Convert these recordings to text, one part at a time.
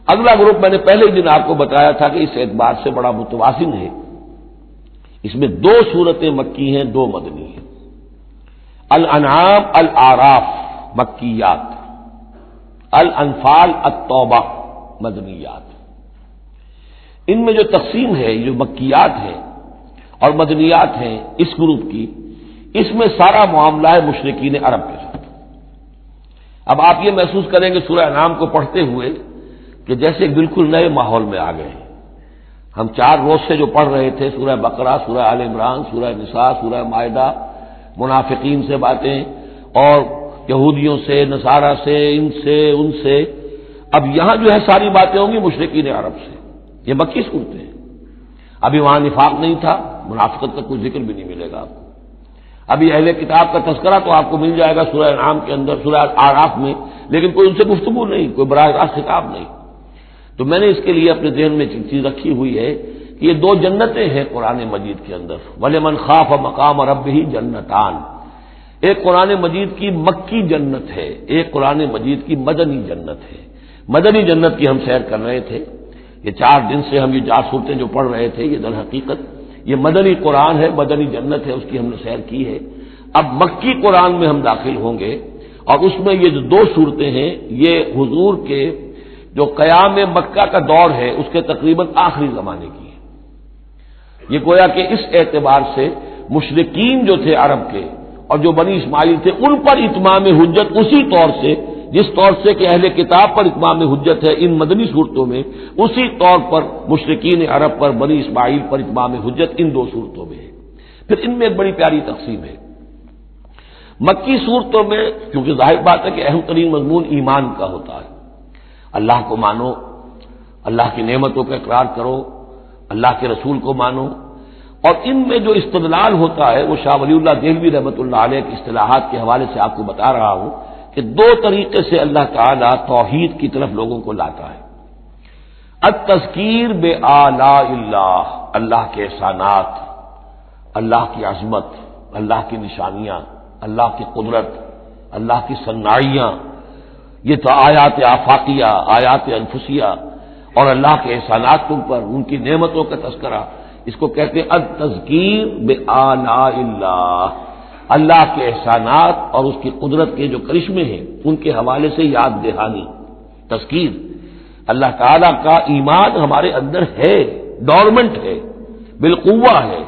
اگلا گروپ میں نے پہلے ہی دن آپ کو بتایا تھا کہ اس اعتبار سے بڑا متوازن ہے، اس میں 2 سورتیں مکی ہیں، 2 مدنی ہیں۔ الانعام الاعراف مکیات، الانفال التوبہ مدنیات۔ ان میں جو تقسیم ہے، جو مکیات ہیں اور مدنیات ہیں اس گروپ کی، اس میں سارا معاملہ ہے مشرکین عرب کے ساتھ۔ اب آپ یہ محسوس کریں گے سورہ انعام کو پڑھتے ہوئے کہ جیسے بالکل نئے ماحول میں آ گئے ہیں۔ ہم 4 روز سے جو پڑھ رہے تھے سورہ بقرہ، سورہ آل عمران، سورہ نساء، سورہ مائدہ، منافقین سے باتیں اور یہودیوں سے، نصارہ سے، ان سے، اب یہاں جو ہے ساری باتیں ہوں گی مشرکین عرب سے۔ یہ مکی صورتیں ہیں۔ ابھی وہاں نفاق نہیں تھا، منافقت کا کوئی ذکر بھی نہیں ملے گا آپ کو۔ ابھی اہل کتاب کا تذکرہ تو آپ کو مل جائے گا سورہ انعام کے اندر، سورہ اعراف میں، لیکن کوئی ان سے گفتگو نہیں، کوئی براہ راست خطاب نہیں۔ تو میں نے اس کے لیے اپنے ذہن میں چیز رکھی ہوئی ہے کہ یہ 2 جنتیں ہیں قرآن مجید کے اندر، وَلِمَنْ خَافَ مَقَامَ رَبِّهِ جنتان۔ ایک قرآن مجید کی مکی جنت ہے، ایک قرآن مجید کی مدنی جنت ہے۔ مدنی جنت کی ہم سیر کر رہے تھے، یہ 4 دن سے ہم یہ 4 صورتیں جو پڑھ رہے تھے، یہ در حقیقت یہ مدنی قرآن ہے، مدنی جنت ہے، اس کی ہم نے سیر کی ہے۔ اب مکی قرآن میں ہم داخل ہوں گے، اور اس میں یہ جو 2 صورتیں ہیں یہ حضور کے جو قیام مکہ کا دور ہے اس کے تقریباً آخری زمانے کی ہے۔ یہ گویا کہ اس اعتبار سے مشرکین جو تھے عرب کے اور جو بنی اسماعیل تھے ان پر اتمام حجت اسی طور سے، جس طور سے کہ اہل کتاب پر اتمام حجت ہے ان مدنی صورتوں میں، اسی طور پر مشرکین عرب پر، بنی اسماعیل پر اتمام حجت ان 2 صورتوں میں ہے۔ پھر ان میں ایک بڑی پیاری تقسیم ہے۔ مکی صورتوں میں کیونکہ ظاہر بات ہے کہ اہم ترین مضمون ایمان کا ہوتا ہے، اللہ کو مانو، اللہ کی نعمتوں کا اقرار کرو، اللہ کے رسول کو مانو، اور ان میں جو استدلال ہوتا ہے وہ شاہ ولی اللہ دہلوی رحمۃ اللہ علیہ کی اصطلاحات کے حوالے سے آپ کو بتا رہا ہوں کہ 2 طریقے سے اللہ تعالیٰ توحید کی طرف لوگوں کو لاتا ہے۔ التذکیر بآلاء اللہ، اللہ کے احسانات، اللہ کی عظمت، اللہ کی نشانیاں، اللہ کی قدرت، اللہ کی صنائیاں، یہ تو آیات آفاقیہ، آیات انفسیہ، اور اللہ کے احسانات تم پر، ان کی نعمتوں کا تذکرہ، اس کو کہتے ہیں التذکیر بآلاء اللہ، اللہ کے احسانات اور اس کی قدرت کے جو کرشمے ہیں ان کے حوالے سے یاد دہانی، تذکیر۔ اللہ تعالیٰ کا ایمان ہمارے اندر ہے، ڈورمنٹ ہے، بالقوہ ہے،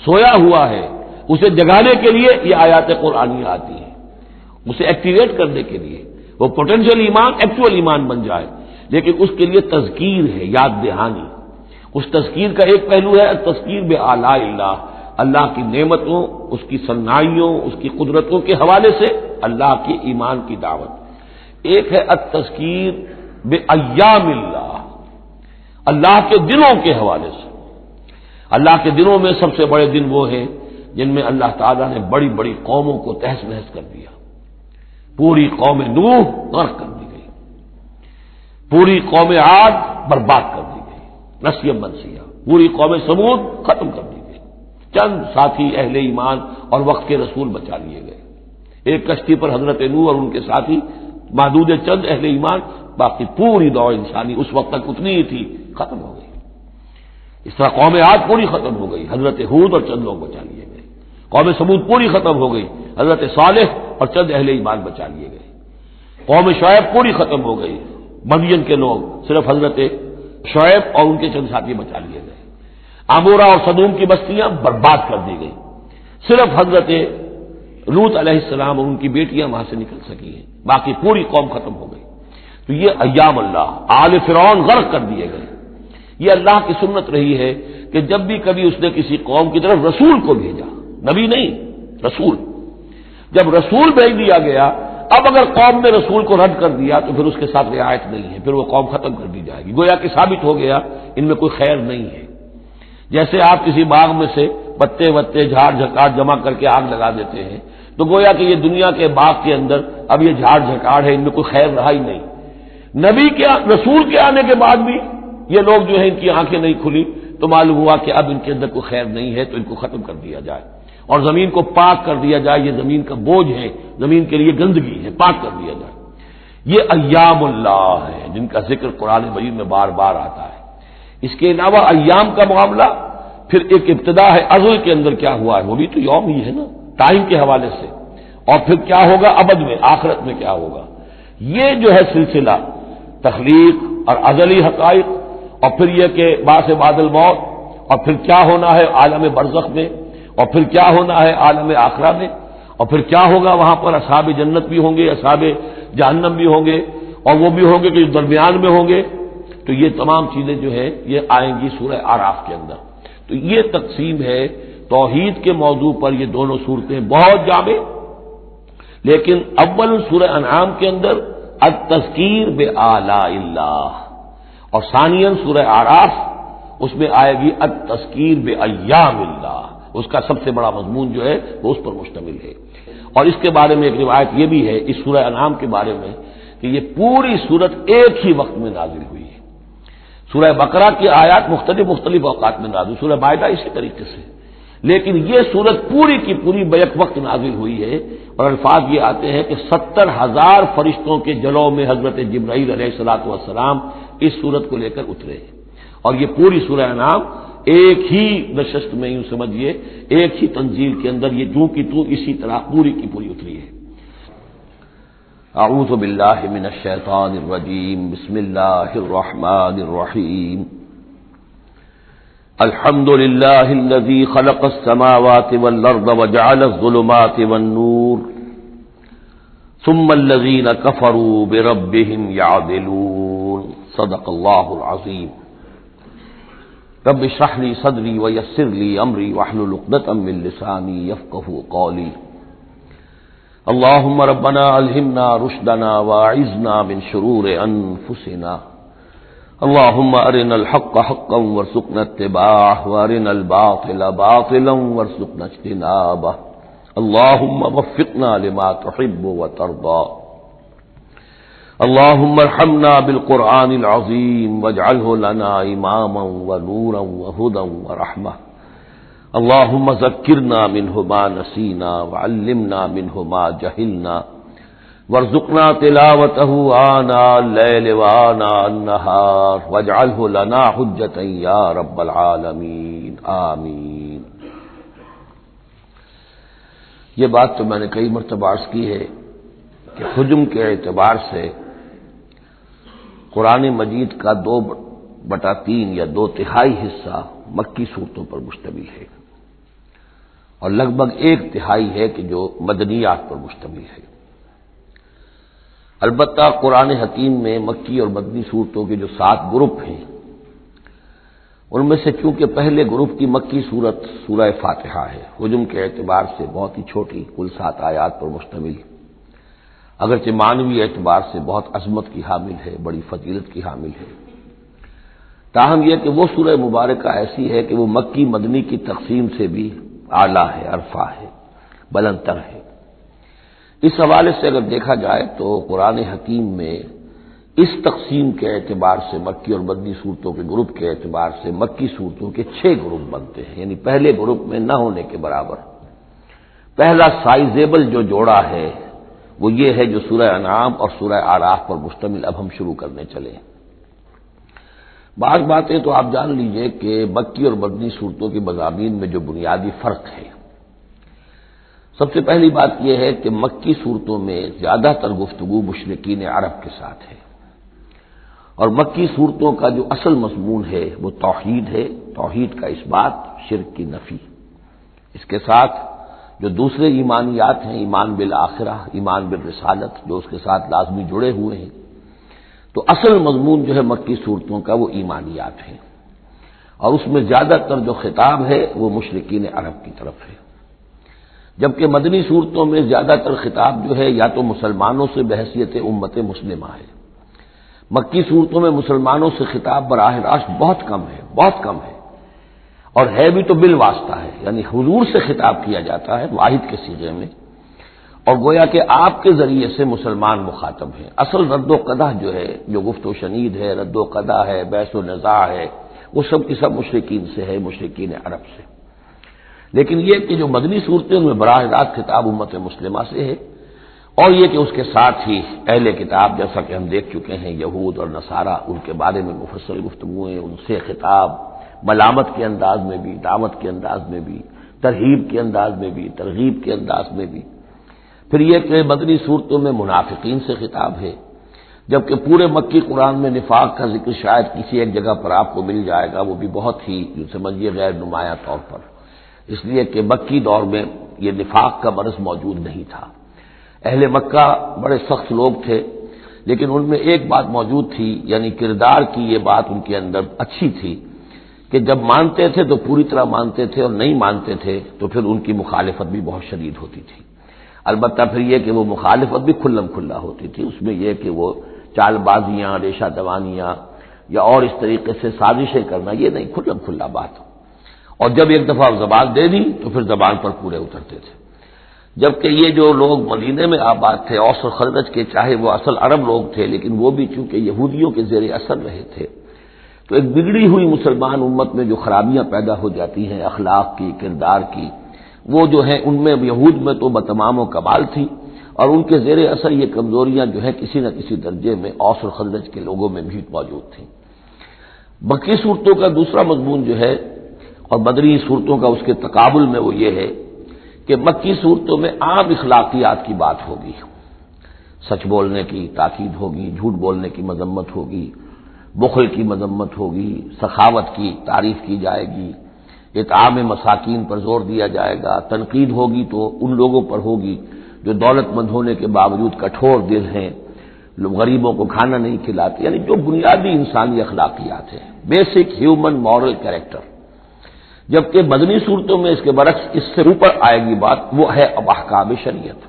سویا ہوا ہے، اسے جگانے کے لیے یہ آیات قرآنی آتی ہیں، اسے ایکٹیویٹ کرنے کے لیے وہ پوٹینشیل ایمان ایکچوئل ایمان بن جائے، لیکن اس کے لیے تذکیر ہے، یاد دہانی۔ اس تذکیر کا ایک پہلو ہے تذکیر بآلاء اللہ، اللہ کی نعمتوں، اس کی صنائیوں، اس کی قدرتوں کے حوالے سے اللہ کی ایمان کی دعوت۔ ایک ہے التذکیر بایام اللہ، اللہ کے دنوں کے حوالے سے۔ اللہ کے دنوں میں سب سے بڑے دن وہ ہیں جن میں اللہ تعالیٰ نے بڑی بڑی قوموں کو تہس نہس کر دیا۔ پوری قوم نوح غرق کر دی گئی، پوری قوم عاد برباد کر دی گئی، نسیم منسیہ، پوری قوم سمود ختم کر دی گئی، چند ساتھی اہل ایمان اور وقت کے رسول بچا لیے گئے۔ ایک کشتی پر حضرت نوح اور ان کے ساتھی، محدود چند اہل ایمان، باقی پوری دور انسانی اس وقت تک اتنی ہی تھی، ختم ہو گئی۔ اس طرح قوم عاد پوری ختم ہو گئی، حضرت ہود اور چند لوگ بچا لیے گئے۔ قوم سمود پوری ختم ہو گئی، حضرت صالح اور چند اہل ایمان بچا لیے گئے۔ قوم شعیب پوری ختم ہو گئی، مدین کے لوگ، صرف حضرت شعیب اور ان کے چند ساتھی بچا لیے گئے۔ عمورہ اور صدوم کی بستیاں برباد کر دی گئی، صرف حضرت لوط علیہ السلام اور ان کی بیٹیاں وہاں سے نکل سکی ہیں، باقی پوری قوم ختم ہو گئی۔ تو یہ ایام اللہ، آل فرعون غرق کر دیے گئے۔ یہ اللہ کی سنت رہی ہے کہ جب بھی کبھی اس نے کسی قوم کی طرف رسول کو بھیجا، نبی نہیں، رسول، جب رسول بھیج دیا گیا، اب اگر قوم نے رسول کو رد کر دیا تو پھر اس کے ساتھ رعایت نہیں ہے، پھر وہ قوم ختم کر دی جائے گی، گویا کہ ثابت ہو گیا ان میں کوئی خیر نہیں ہے۔ جیسے آپ کسی باغ میں سے پتے وتے جھاڑ جھکاڑ جمع کر کے آگ لگا دیتے ہیں، تو گویا کہ یہ دنیا کے باغ کے اندر اب یہ جھاڑ جھکاڑ ہے، ان میں کوئی خیر رہا ہی نہیں۔ نبی کے رسول کے آنے کے بعد بھی یہ لوگ جو ہیں ان کی آنکھیں نہیں کھلی تو معلوم ہوا کہ اب ان کے اندر کوئی خیر نہیں ہے، تو ان کو ختم کر دیا جائے اور زمین کو پاک کر دیا جائے، یہ زمین کا بوجھ ہے، زمین کے لیے گندگی ہے، پاک کر دیا جائے۔ یہ ایام اللہ ہے جن کا ذکر قرآن مجید میں بار بار آتا ہے۔ اس کے علاوہ ایام کا معاملہ پھر ایک ابتدا ہے، ازل کے اندر کیا ہوا ہے وہ بھی تو یوم ہی ہے نا، ٹائم کے حوالے سے، اور پھر کیا ہوگا ابد میں، آخرت میں کیا ہوگا۔ یہ جو ہے سلسلہ تخلیق اور ازلی حقائق، اور پھر یہ کہ بعث بعد الموت، اور پھر کیا ہونا ہے عالم برزخ میں، اور پھر کیا ہونا ہے عالم آخرہ میں، اور پھر کیا ہوگا وہاں پر اصحاب جنت بھی ہوں گے، اصحاب جہنم بھی ہوں گے، اور وہ بھی ہوں گے کہ جو درمیان میں ہوں گے۔ تو یہ تمام چیزیں جو ہے یہ آئیں گی سورہ اعراف کے اندر۔ تو یہ تقسیم ہے توحید کے موضوع پر، یہ دونوں صورتیں بہت جامع، لیکن اول سورہ انعام کے اندر التذکیر بآلاء اللہ، اور ثانیاً سورہ اعراف اس میں آئے گی التذکیر بایام اللہ، اس کا سب سے بڑا مضمون جو ہے وہ اس پر مشتمل ہے۔ اور اس کے بارے میں ایک روایت یہ بھی ہے اس سورہ انعام کے بارے میں کہ یہ پوری سورت ایک ہی وقت میں نازل ہوئی ہے۔ سورہ بقرہ کی آیات مختلف اوقات میں نازل، سورہ مائدہ اسی طریقے سے، لیکن یہ سورت پوری کی پوری بیک وقت نازل ہوئی ہے، اور الفاظ یہ آتے ہیں کہ 70,000 فرشتوں کے جلوں میں حضرت جبرائیل علیہ الصلوۃ والسلام اس سورت کو لے کر اترے ہیں، اور یہ پوری سورہ انعام ایک ہی نشست میں، یوں سمجھیے ایک ہی تنزیل کے اندر یہ جو کی تو اسی طرح پوری کی پوری اتری ہے۔ اعوذ باللہ من الشیطان الرجیم، بسم اللہ الرحمن الرحیم، الحمد للہ الذی خلق السماوات والارض وجعل الظلمات والنور ثم الذین کفروا بربهم يعدلون، صدق اللہ العظیم۔ رب اشرح لي صدری ویسر لي امری واحلل عقدۃ من لسانی یفقهوا قولی۔ اللهم ربنا الہمنا رشدنا واعذنا من شرور انفسنا، اللهم ارنا الحق حقا وارزقنا اتباعه وارنا الباطل باطلا وارزقنا اجتنابه، اللهم وفقنا لما تحب وترضى، اللهم ارحمنا بالقرآن العظيم واجعله لنا إماما ونورا وهدى ورحمة، اللهم ذكرنا منه ما نسينا وعلمنا منه ما جهلنا وارزقنا تلاوته آناء الليل وآناء النهار واجعله لنا حجة يا رب العالمين، آمين۔ یہ بات تو میں نے کئی مرتبہ عرض کی ہے کہ حجم کے اعتبار سے قرآن مجید کا 2/3 یا 2/3 حصہ مکی صورتوں پر مشتمل ہے، اور لگ بھگ 1/3 ہے کہ جو مدنیات پر مشتمل ہے۔ البتہ قرآن حکیم میں مکی اور مدنی صورتوں کے جو 7 گروپ ہیں، ان میں سے چونکہ پہلے گروپ کی مکی صورت سورہ فاتحہ ہے، حجم کے اعتبار سے بہت ہی چھوٹی، کل 7 آیات پر مشتمل، اگرچہ معنوی اعتبار سے بہت عظمت کی حامل ہے، بڑی فضیلت کی حامل ہے، تاہم یہ کہ وہ سورہ مبارکہ ایسی ہے کہ وہ مکی مدنی کی تقسیم سے بھی اعلیٰ ہے، عرفہ ہے، بلندتر ہے۔ اس حوالے سے اگر دیکھا جائے تو قرآن حکیم میں اس تقسیم کے اعتبار سے مکی اور مدنی صورتوں کے گروپ کے اعتبار سے مکی صورتوں کے 6 گروپ بنتے ہیں، یعنی پہلے گروپ میں نہ ہونے کے برابر۔ پہلا سائزیبل جو جوڑا ہے وہ یہ ہے جو سورہ انعام اور سورہ اعراف پر مشتمل اب ہم شروع کرنے چلے۔ بعض باتیں تو آپ جان لیجئے کہ مکی اور مدنی صورتوں کے مضامین میں جو بنیادی فرق ہے، سب سے پہلی بات یہ ہے کہ مکی صورتوں میں زیادہ تر گفتگو مشرکین عرب کے ساتھ ہے، اور مکی صورتوں کا جو اصل مضمون ہے وہ توحید ہے، توحید کا اس بات، شرک کی نفی۔ اس کے ساتھ جو دوسرے ایمانیات ہیں، ایمان بالآخرہ، ایمان بالرسالت، جو اس کے ساتھ لازمی جڑے ہوئے ہیں، تو اصل مضمون جو ہے مکی صورتوں کا وہ ایمانیات ہے، اور اس میں زیادہ تر جو خطاب ہے وہ مشرکین عرب کی طرف ہے، جبکہ مدنی صورتوں میں زیادہ تر خطاب جو ہے یا تو مسلمانوں سے بحیثیت امت مسلمہ ہے۔ مکی صورتوں میں مسلمانوں سے خطاب براہ راست بہت کم ہے، بہت کم ہے، اور ہے بھی تو بالواسطہ ہے، یعنی حضور سے خطاب کیا جاتا ہے واحد کے صیغے میں، اور گویا کہ آپ کے ذریعے سے مسلمان مخاطب ہیں۔ اصل رد و قدح جو ہے، جو گفت و شنید ہے، رد و قدح ہے، بحث و نزاع ہے، وہ سب کی سب مشرکین سے ہے، مشرکین عرب سے۔ لیکن یہ کہ جو مدنی صورتیں ان میں براہ راست خطاب امت مسلمہ سے ہے، اور یہ کہ اس کے ساتھ ہی اہل کتاب، جیسا کہ ہم دیکھ چکے ہیں، یہود اور نصارہ، ان کے بارے میں مفصل گفتگویں، ان سے خطاب ملامت کے انداز میں بھی، دعوت کے انداز میں بھی، ترہیب کے انداز میں بھی، ترغیب کے انداز میں بھی۔ پھر یہ کہ مدنی صورتوں میں منافقین سے خطاب ہے، جبکہ پورے مکی قرآن میں نفاق کا ذکر شاید کسی ایک جگہ پر آپ کو مل جائے گا، وہ بھی بہت ہی جو سمجھیے غیر نمایاں طور پر، اس لیے کہ مکی دور میں یہ نفاق کا مرض موجود نہیں تھا۔ اہل مکہ بڑے سخت لوگ تھے، لیکن ان میں ایک بات موجود تھی، یعنی کردار کی یہ بات ان کے اندر اچھی تھی کہ جب مانتے تھے تو پوری طرح مانتے تھے، اور نہیں مانتے تھے تو پھر ان کی مخالفت بھی بہت شدید ہوتی تھی۔ البتہ پھر یہ کہ وہ مخالفت بھی کھلم کھلا ہوتی تھی، اس میں یہ کہ وہ چال بازیاں، ریشہ دوانیاں یا اور اس طریقے سے سازشیں کرنا، یہ نہیں، کھلم کھلا بات۔ اور جب ایک دفعہ زبان دے دی تو پھر زبان پر پورے اترتے تھے۔ جبکہ یہ جو لوگ مدینے میں آباد تھے، اوس اور خزرج کے، چاہے وہ اصل عرب لوگ تھے، لیکن وہ بھی چونکہ یہودیوں کے زیر اثر رہے تھے، تو ایک بگڑی ہوئی مسلمان امت میں جو خرابیاں پیدا ہو جاتی ہیں اخلاق کی، کردار کی، وہ جو ہے ان میں یہود میں تو بتمام و کمال تھی، اور ان کے زیر اثر یہ کمزوریاں جو ہیں کسی نہ کسی درجے میں اوس اور خزرج کے لوگوں میں بھی موجود تھیں۔ مکی صورتوں کا دوسرا مضمون جو ہے اور مدنی صورتوں کا اس کے تقابل میں وہ یہ ہے کہ مکی صورتوں میں عام اخلاقیات کی بات ہوگی، سچ بولنے کی تاکید ہوگی، جھوٹ بولنے کی مذمت ہوگی، بخل کی مذمت ہوگی، سخاوت کی تعریف کی جائے گی، اطعام مساکین پر زور دیا جائے گا، تنقید ہوگی تو ان لوگوں پر ہوگی جو دولت مند ہونے کے باوجود کٹھور دل ہیں، لوگ غریبوں کو کھانا نہیں کھلاتے، یعنی جو بنیادی انسانی اخلاقیات ہیں، بیسک ہیومن مورل کیریکٹر۔ جبکہ مدنی صورتوں میں اس کے برعکس اس سے اوپر آئے گی بات، وہ ہے اب احکام شریعت۔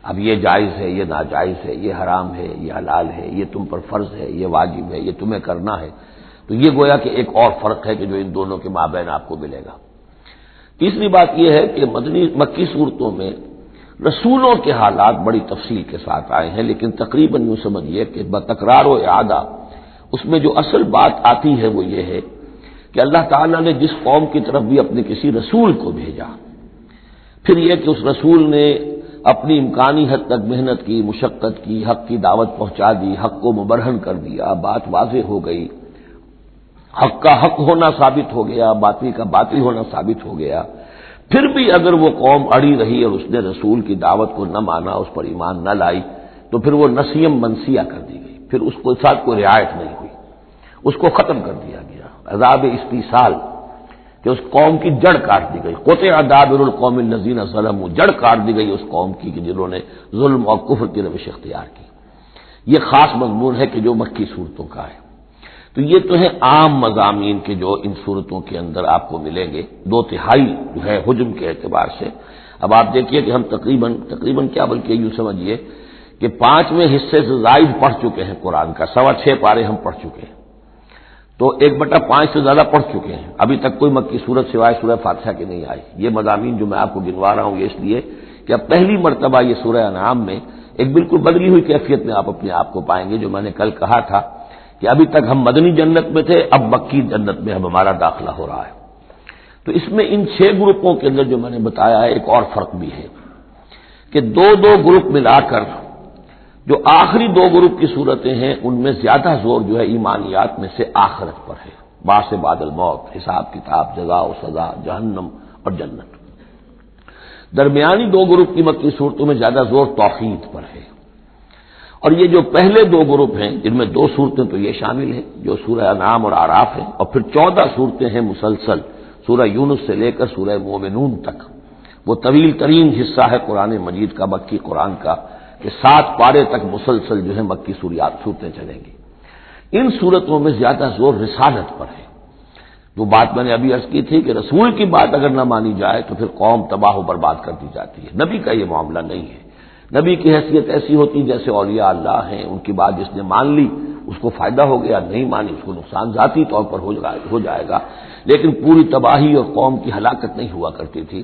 اب یہ جائز ہے، یہ ناجائز ہے، یہ حرام ہے، یہ حلال ہے، یہ تم پر فرض ہے، یہ واجب ہے، یہ تمہیں کرنا ہے۔ تو یہ گویا کہ ایک اور فرق ہے کہ جو ان دونوں کے مابین آپ کو ملے گا۔ تیسری بات یہ ہے کہ مکی صورتوں میں رسولوں کے حالات بڑی تفصیل کے ساتھ آئے ہیں، لیکن تقریباً یوں سمجھیے کہ بتکرار و اعادہ اس میں جو اصل بات آتی ہے وہ یہ ہے کہ اللہ تعالیٰ نے جس قوم کی طرف بھی اپنے کسی رسول کو بھیجا، پھر یہ کہ اس رسول نے اپنی امکانی حد تک محنت کی، مشقت کی، حق کی دعوت پہنچا دی، حق کو مبرہن کر دیا، بات واضح ہو گئی، حق کا حق ہونا ثابت ہو گیا، باطل کا باطل ہونا ثابت ہو گیا، پھر بھی اگر وہ قوم اڑی رہی اور اس نے رسول کی دعوت کو نہ مانا، اس پر ایمان نہ لائی، تو پھر وہ نسیم منسیہ کر دی گئی، پھر اس کے ساتھ کوئی رعایت نہیں ہوئی، اس کو ختم کر دیا گیا، عذاب استیصال کہ اس قوم کی جڑ کاٹ دی گئی، قطع دابر القوم الذین ظلموا، جڑ کاٹ دی گئی اس قوم کی کہ جنہوں نے ظلم اور کفر کی روش اختیار کی۔ یہ خاص مضمون ہے کہ جو مکی صورتوں کا ہے۔ تو یہ تو ہے عام مضامین کے جو ان صورتوں کے اندر آپ کو ملیں گے، 2/3 جو ہے حجم کے اعتبار سے۔ اب آپ دیکھیے کہ ہم تقریباً کیا بلکہ یوں سمجھیے کہ 5ویں حصے سے زائد پڑھ چکے ہیں قرآن کا، 6.25 پارے ہم پڑھ چکے ہیں، تو 1/5 سے زیادہ پڑھ چکے ہیں۔ ابھی تک کوئی مکی صورت سوائے سورہ فاتحہ کی نہیں آئی۔ یہ مضامین جو میں آپ کو گنوا رہا ہوں یہ اس لیے کہ اب پہلی مرتبہ یہ سورہ انعام میں ایک بالکل بدلی ہوئی کیفیت میں آپ اپنے آپ کو پائیں گے، جو میں نے کل کہا تھا کہ ابھی تک ہم مدنی جنت میں تھے، اب مکی جنت میں اب ہمارا داخلہ ہو رہا ہے۔ تو اس میں ان 6 گروپوں کے اندر جو میں نے بتایا ہے ایک اور فرق بھی ہے کہ 2 گروپ ملا کر جو آخری 2 گروپ کی صورتیں ہیں ان میں زیادہ زور جو ہے ایمانیات میں سے آخرت پر ہے، بعث بعد الموت، حساب کتاب، جزا و سزا، جہنم اور جنت۔ درمیانی 2 گروپ کی مکی صورتوں میں زیادہ زور توحید پر ہے، اور یہ جو پہلے 2 گروپ ہیں جن میں 2 صورتیں تو یہ شامل ہیں جو سورہ انعام اور اعراف ہیں، اور پھر 14 صورتیں ہیں مسلسل سورہ یونس سے لے کر سورہ مومنون تک۔ وہ طویل ترین حصہ ہے قرآن مجید کا، مکی قرآن کا، کہ 7 پارے تک مسلسل جو ہے مکی صورتیں چلیں گی۔ ان صورتوں میں زیادہ زور رسالت پر ہے۔ جو بات میں نے ابھی عرض کی تھی کہ رسول کی بات اگر نہ مانی جائے تو پھر قوم تباہ و برباد کر دی جاتی ہے۔ نبی کا یہ معاملہ نہیں ہے، نبی کی حیثیت ایسی ہوتی جیسے اولیاء اللہ ہیں، ان کی بات جس نے مان لی اس کو فائدہ ہو گیا، نہیں مانی اس کو نقصان ذاتی طور پر ہو جائے گا، لیکن پوری تباہی اور قوم کی ہلاکت نہیں ہوا کرتی تھی۔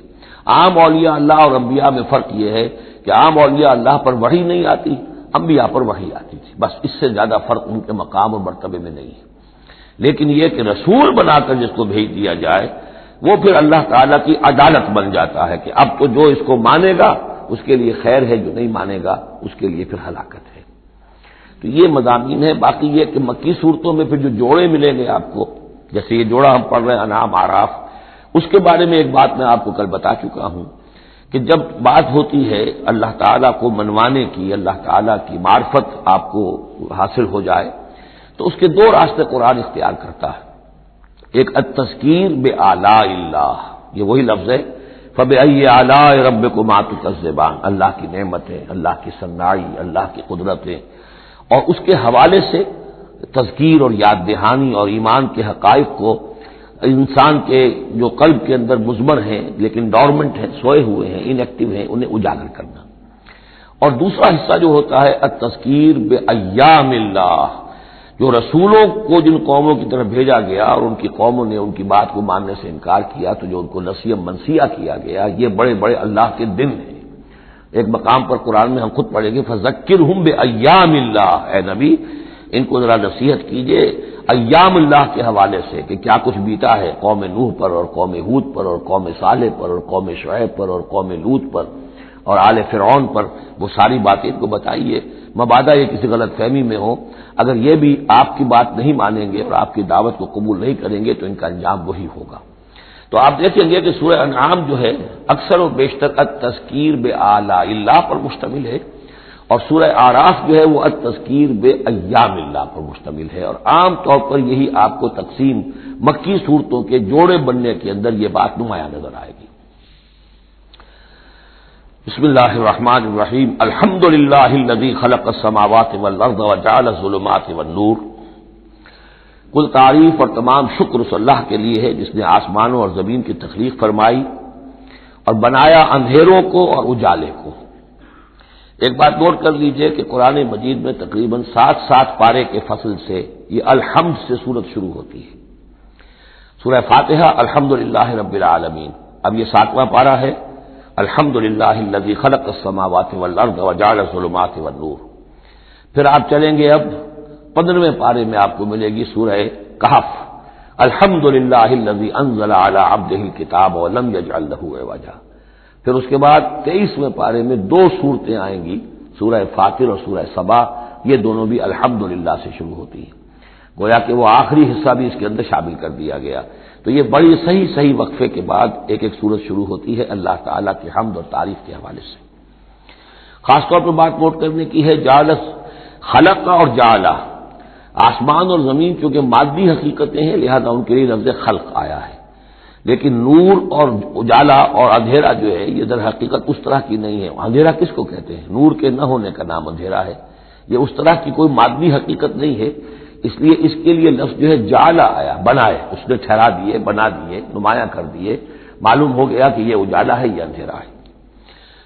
عام اولیاء اللہ اور انبیاء میں فرق یہ ہے کہ عام اولیاء اللہ پر وحی نہیں آتی، انبیاء پر وحی آتی تھی، بس اس سے زیادہ فرق ان کے مقام اور مرتبے میں نہیں ہے۔ لیکن یہ کہ رسول بنا کر جس کو بھیج دیا جائے وہ پھر اللہ تعالیٰ کی عدالت بن جاتا ہے کہ اب تو جو اس کو مانے گا اس کے لیے خیر ہے، جو نہیں مانے گا اس کے لیے پھر ہلاکت ہے۔ تو یہ مضامین ہے۔ باقی یہ کہ مکی صورتوں میں پھر جو جوڑے ملیں گے آپ کو، جیسے یہ جوڑا ہم پڑھ رہے ہیں انعام اعراف، اس کے بارے میں ایک بات میں آپ کو کل بتا چکا ہوں کہ جب بات ہوتی ہے اللہ تعالیٰ کو منوانے کی، اللہ تعالیٰ کی معرفت آپ کو حاصل ہو جائے، تو اس کے دو راستے قرآن اختیار کرتا ہے۔ ایک التذکیر بآلاء اللہ، یہ وہی لفظ ہے فبأي آلاء ربكما تكذبان، اللہ کی نعمتیں، اللہ کی صنائی، اللہ کی قدرتیں، اور اس کے حوالے سے تذکیر اور یاد دہانی اور ایمان کے حقائق کو انسان کے جو قلب کے اندر مضمر ہیں لیکن ڈورمنٹ ہیں، سوئے ہوئے ہیں، ان ایکٹیو ہیں، انہیں اجاگر کرنا۔ اور دوسرا حصہ جو ہوتا ہے التذکیر بأیام اللہ، جو رسولوں کو جن قوموں کی طرف بھیجا گیا اور ان کی قوموں نے ان کی بات کو ماننے سے انکار کیا، تو جو ان کو نسیہ منسیہ کیا گیا، یہ بڑے بڑے اللہ کے دن ہیں۔ ایک مقام پر قرآن میں ہم خود پڑھیں گے فذکرہم بأیام اللہ، اے نبی ان کو ذرا نصیحت کیجئے ایام اللہ کے حوالے سے کہ کیا کچھ بیتا ہے قوم نوح پر اور قوم ہود پر اور قوم صالح پر اور قوم شعیب پر اور قوم لوط پر اور آل فرعون پر، وہ ساری باتیں ان کو بتائیے، مبادا یہ کسی غلط فہمی میں ہو، اگر یہ بھی آپ کی بات نہیں مانیں گے اور آپ کی دعوت کو قبول نہیں کریں گے تو ان کا انجام وہی ہوگا۔ تو آپ دیکھیں گے کہ سورہ انعام جو ہے اکثر و بیشتر التذکیر بآلاء اللہ پر مشتمل ہے، اور سورہ اعراف جو ہے وہ التذکیر بأیام اللہ پر مشتمل ہے، اور عام طور پر یہی آپ کو تقسیم مکی صورتوں کے جوڑے بننے کے اندر یہ بات نمایاں نظر آئے گی۔ بسم اللہ الرحمن الرحیم، الحمد للہ الذی خلق السماوات والارض وجعل الظلمات والنور، کل تعریف اور تمام شکر اس اللہ کے لیے ہے جس نے آسمانوں اور زمین کی تخلیق فرمائی اور بنایا اندھیروں کو اور اجالے کو۔ ایک بات نوٹ کر لیجئے کہ قرآن مجید میں تقریباً 7 پارے کے فصل سے یہ الحمد سے سورت شروع ہوتی ہے۔ سورہ فاتحہ الحمدللہ رب العالمین، اب یہ 7واں پارہ ہے، الحمدللہ الذی خلق السماوات والارض وجعل الظلمات والنور۔ پھر آپ چلیں گے اب 15ویں پارے میں آپ کو ملے گی سورہ کہف، الحمدللہ الذی انزل علی عبدہ الکتاب ولم یجعل لہ عوجا۔ پھر اس کے بعد 23ویں پارے میں 2 صورتیں آئیں گی، سورہ فاطر اور سورہ سبا، یہ دونوں بھی الحمدللہ سے شروع ہوتی ہیں، گویا کہ وہ آخری حصہ بھی اس کے اندر شامل کر دیا گیا۔ تو یہ بڑی صحیح وقفے کے بعد ایک سورت شروع ہوتی ہے اللہ تعالیٰ کی حمد اور تعریف کے حوالے سے۔ خاص طور پر بات نوٹ کرنے کی ہے جعلس، خلق اور جعلہ، آسمان اور زمین چونکہ مادی حقیقتیں ہیں لہذا ان کے لیے لفظ خلق آیا ہے، لیکن نور اور اجالا اور اندھیرا جو ہے یہ در حقیقت اس طرح کی نہیں ہے۔ اندھیرا کس کو کہتے ہیں؟ نور کے نہ ہونے کا نام اندھیرا ہے، یہ اس طرح کی کوئی مادی حقیقت نہیں ہے، اس لیے اس کے لیے لفظ جو ہے جعلا آیا، بنائے، اس نے ٹھہرا دیے، بنا دیے، نمایاں کر دیے، معلوم ہو گیا کہ یہ اجالا ہے، یہ اندھیرا ہے۔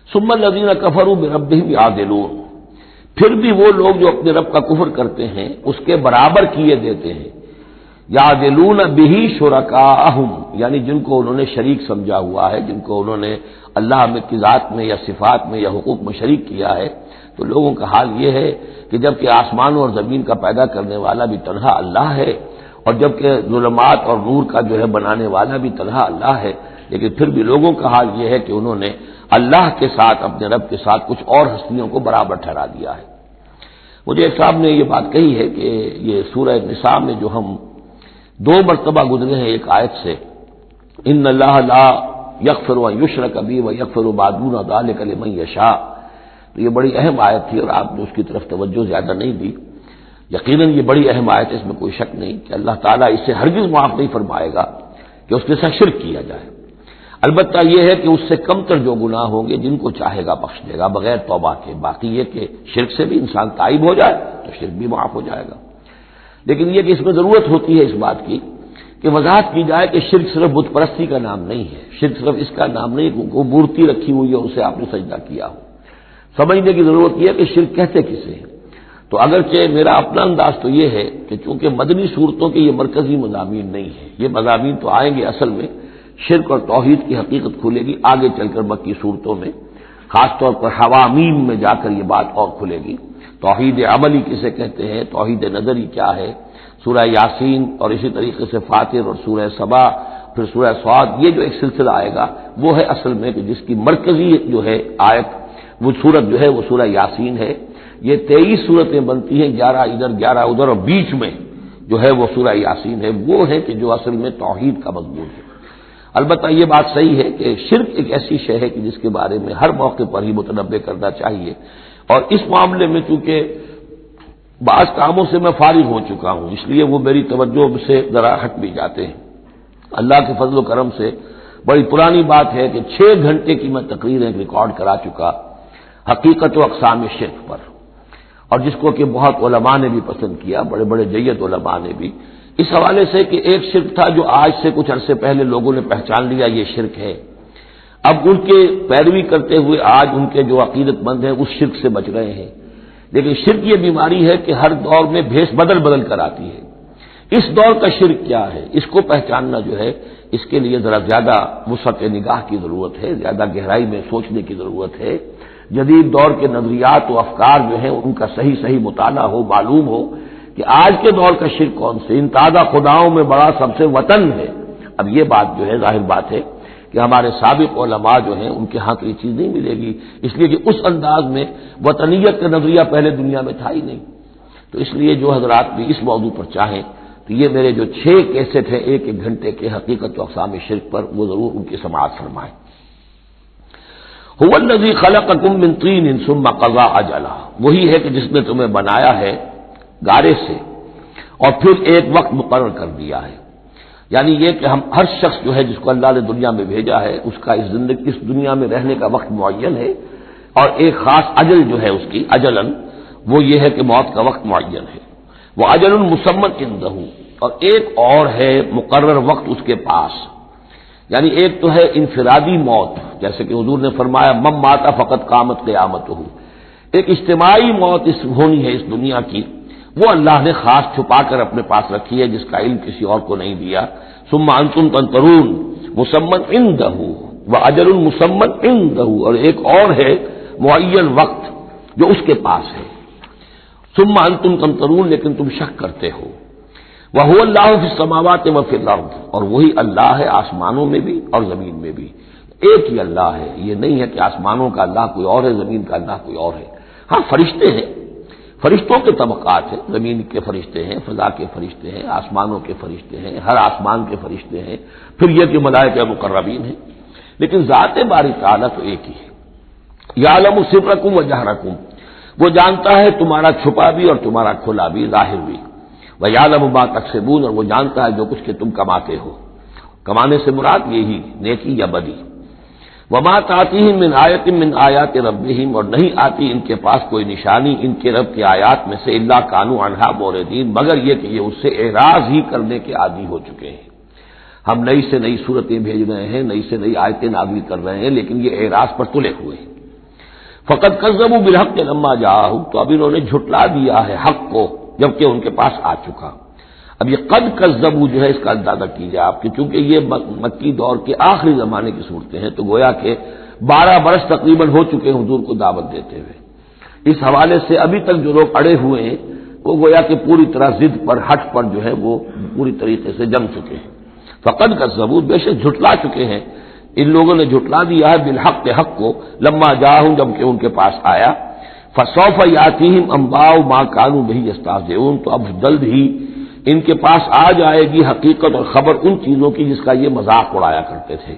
ثم الذین کفروا بربہم یعدلون، پھر بھی وہ لوگ جو اپنے رب کا کفر کرتے ہیں اس کے برابر کیے دیتے ہیں، یعدلون بہ شرکاءہم، یعنی جن کو انہوں نے شریک سمجھا ہوا ہے، جن کو انہوں نے اللہ کی ذات میں یا صفات میں یا حقوق میں شریک کیا ہے، تو لوگوں کا حال یہ ہے کہ جبکہ آسمانوں اور زمین کا پیدا کرنے والا بھی تنہا اللہ ہے، اور جبکہ ظلمات اور نور کا جو ہے بنانے والا بھی تنہا اللہ ہے، لیکن پھر بھی لوگوں کا حال یہ ہے کہ انہوں نے اللہ کے ساتھ، اپنے رب کے ساتھ کچھ اور ہستیوں کو برابر ٹھہرا دیا ہے۔ مجھے ایک صاحب نے یہ بات کہی ہے کہ یہ سورہ نساء میں جو ہم 2 مرتبہ گزرے ہیں ایک آیت سے، ان اللہ لا یغفر ان یشرک بہ ویغفر ما دون ذلک لمن یشاء، تو یہ بڑی اہم آیت تھی اور آپ نے اس کی طرف توجہ زیادہ نہیں دی۔ یقیناً یہ بڑی اہم آیت ہے، اس میں کوئی شک نہیں کہ اللہ تعالیٰ اسے ہرگز معاف نہیں فرمائے گا کہ اس کے ساتھ شرک کیا جائے، البتہ یہ ہے کہ اس سے کم تر جو گناہ ہوں گے جن کو چاہے گا بخش دے گا بغیر توبہ کے، باقی یہ کہ شرک سے بھی انسان تائب ہو جائے تو شرک بھی معاف ہو جائے گا۔ لیکن یہ کہ اس میں ضرورت ہوتی ہے اس بات کی کہ وضاحت کی جائے کہ شرک صرف بت پرستی کا نام نہیں ہے، شرک صرف اس کا نام نہیں کہ کوئی مورتی رکھی ہوئی ہے اسے آپ نے سجدہ کیا ہو۔ سمجھنے کی ضرورت یہ ہے کہ شرک کہتے کسے ہیں۔ تو اگرچہ میرا اپنا انداز تو یہ ہے کہ چونکہ مدنی صورتوں کے یہ مرکزی مضامین نہیں ہیں، یہ مضامین تو آئیں گے، اصل میں شرک اور توحید کی حقیقت کھلے گی آگے چل کر مکی صورتوں میں، خاص طور پر حوامیم میں جا کر یہ بات اور کھلے گی۔ توحید عملی کسے کہتے ہیں، توحید نظری کیا ہے، سورہ یاسین اور اسی طریقے سے فاطر اور سورہ سبا، پھر سورہ صاد، یہ جو ایک سلسلہ آئے گا وہ ہے اصل میں کہ جس کی مرکزی جو ہے آیت وہ صورت جو ہے وہ سورہ یاسین ہے. یہ 23 صورتیں بنتی ہیں، 11 ادھر 11 ادھر، اور بیچ میں جو ہے وہ سورہ یاسین ہے. وہ ہے کہ جو اصل میں توحید کا مضمون ہے. البتہ یہ بات صحیح ہے کہ شرک ایک ایسی شے ہے کہ جس کے بارے میں ہر موقع پر ہی متنبہ کرنا چاہیے، اور اس معاملے میں چونکہ بعض کاموں سے میں فارغ ہو چکا ہوں، اس لیے وہ میری توجہ سے ذرا ہٹ بھی جاتے ہیں. اللہ کے فضل و کرم سے بڑی پرانی بات ہے کہ 6 گھنٹے کی میں تقریر ایک ریکارڈ کرا چکا حقیقت و اقسام شرک پر، اور جس کو کہ بہت علماء نے بھی پسند کیا، بڑے بڑے جید علماء نے بھی، اس حوالے سے کہ ایک شرک تھا جو آج سے کچھ عرصے پہلے لوگوں نے پہچان لیا یہ شرک ہے. اب ان کے پیروی کرتے ہوئے آج ان کے جو عقیدت مند ہیں اس شرک سے بچ رہے ہیں. لیکن شرک یہ بیماری ہے کہ ہر دور میں بھیس بدل بدل کر آتی ہے. اس دور کا شرک کیا ہے، اس کو پہچاننا جو ہے، اس کے لیے ذرا زیادہ وسعت نگاہ کی ضرورت ہے، زیادہ گہرائی میں سوچنے کی ضرورت ہے. جدید دور کے نظریات و افکار جو ہیں ان کا صحیح مطالعہ ہو، معلوم ہو کہ آج کے دور کا شرک کون سے. ان تازہ خداؤں میں بڑا سب سے وطن ہے. اب یہ بات جو ہے ظاہر بات ہے کہ ہمارے سابق علماء جو ہیں ان کے ہاں تو یہ چیز نہیں ملے گی، اس لیے کہ اس انداز میں وطنیت کا نظریہ پہلے دنیا میں تھا ہی نہیں. تو اس لیے جو حضرات بھی اس موضوع پر چاہیں تو یہ میرے جو 6 کیسٹ ہیں 1 گھنٹے کے حقیقت و اقسام شرک پر، وہ ضرور ان کی سماعت فرمائیں. هو الذی خلقکم من طین ثم قضى اجلا، وہی ہے کہ جس نے تمہیں بنایا ہے گارے سے اور پھر ایک وقت مقرر کر دیا ہے. یعنی یہ کہ ہم ہر شخص جو ہے جس کو اللہ نے دنیا میں بھیجا ہے اس کا اس دنیا میں رہنے کا وقت معین ہے، اور ایک خاص اجل جو ہے اس کی اجلن، وہ یہ ہے کہ موت کا وقت معین ہے. وہ اجل مسمى عنده، اور ایک اور ہے مقرر وقت اس کے پاس. یعنی ایک تو ہے انفرادی موت، جیسے کہ حضور نے فرمایا من مات فقط قامت قیامته. ایک اجتماعی موت ہونی ہے اس دنیا کی، وہ اللہ نے خاص چھپا کر اپنے پاس رکھی ہے، جس کا علم کسی اور کو نہیں دیا. ثم انتم تنظرون مسمى عنده واجل مسمى عنده، اور ایک اور ہے معین وقت جو اس کے پاس ہے. ثم انتم تنظرون، لیکن تم شک کرتے ہو. وهو اللہ فی السماوات وفی الارض، اور وہی اللہ ہے آسمانوں میں بھی اور زمین میں بھی. ایک ہی اللہ ہے، یہ نہیں ہے کہ آسمانوں کا اللہ کوئی اور ہے، زمین کا اللہ کوئی اور ہے. ہاں فرشتے ہیں، فرشتوں کے طبقات ہیں، زمین کے فرشتے ہیں، فضا کے فرشتے ہیں، آسمانوں کے فرشتے ہیں، ہر آسمان کے فرشتے ہیں، پھر یہ کہ ملائکہ مقربین ہیں. لیکن ذات باری تعالیٰ تو ایک ہی ہے. یعلم سرکم و جہرکم، وہ جانتا ہے تمہارا چھپا بھی اور تمہارا کھلا بھی، ظاہر بھی. وَيَعْلَمُ مَا تَكْسِبُونَ، اور وہ جانتا ہے جو کچھ کہ تم کماتے ہو. کمانے سے مراد یہی نیکی یا بدی. وَمَا تَأْتِيهِم مِّنْ آیَةٍ مِّنْ آیَاتِ رَبِّهِمْ، اور نہیں آتی ان کے پاس کوئی نشانی ان کے رب کی آیات میں سے، الا كانوا عنها معرضين، مگر یہ کہ یہ اس سے اعراض ہی کرنے کے عادی ہو چکے ہیں. ہم نئی سے نئی صورتیں بھیج رہے ہیں، نئی سے نئی آیتیں نازل کر رہے ہیں، لیکن یہ اعراض پر تلے ہوئے ہیں. فَقَدْ كَذَّبُوا بِالْحَقِّ لَمَّا جَاءَهُمْ، تو اب انہوں نے جھٹلا دیا ہے حق کو جبکہ ان کے پاس آ چکا. اب یہ قد کذبوا جو ہے اس کا اندازہ کیجیے آپ کہ چونکہ یہ مکی دور کے آخری زمانے کی صورتیں ہیں، تو گویا کہ 12 برس تقریباً ہو چکے ہیں حضور کو دعوت دیتے ہوئے. اس حوالے سے ابھی تک جو لوگ اڑے ہوئے ہیں وہ گویا کہ پوری طرح ضد پر، ہٹ پر جو ہے وہ پوری طریقے سے جم چکے ہیں. فقد کذبوا، بے شک جھٹلا چکے ہیں ان لوگوں نے، جھٹلا دیا ہے بالحق، حق کو، لما جاءہم، جبکہ ان کے پاس آیا. فسوف یاتیہم انباء ما كانوا به یستهزئون، تو اب جلد ہی ان کے پاس آ جائے گی حقیقت اور خبر ان چیزوں کی جس کا یہ مذاق اڑایا کرتے تھے.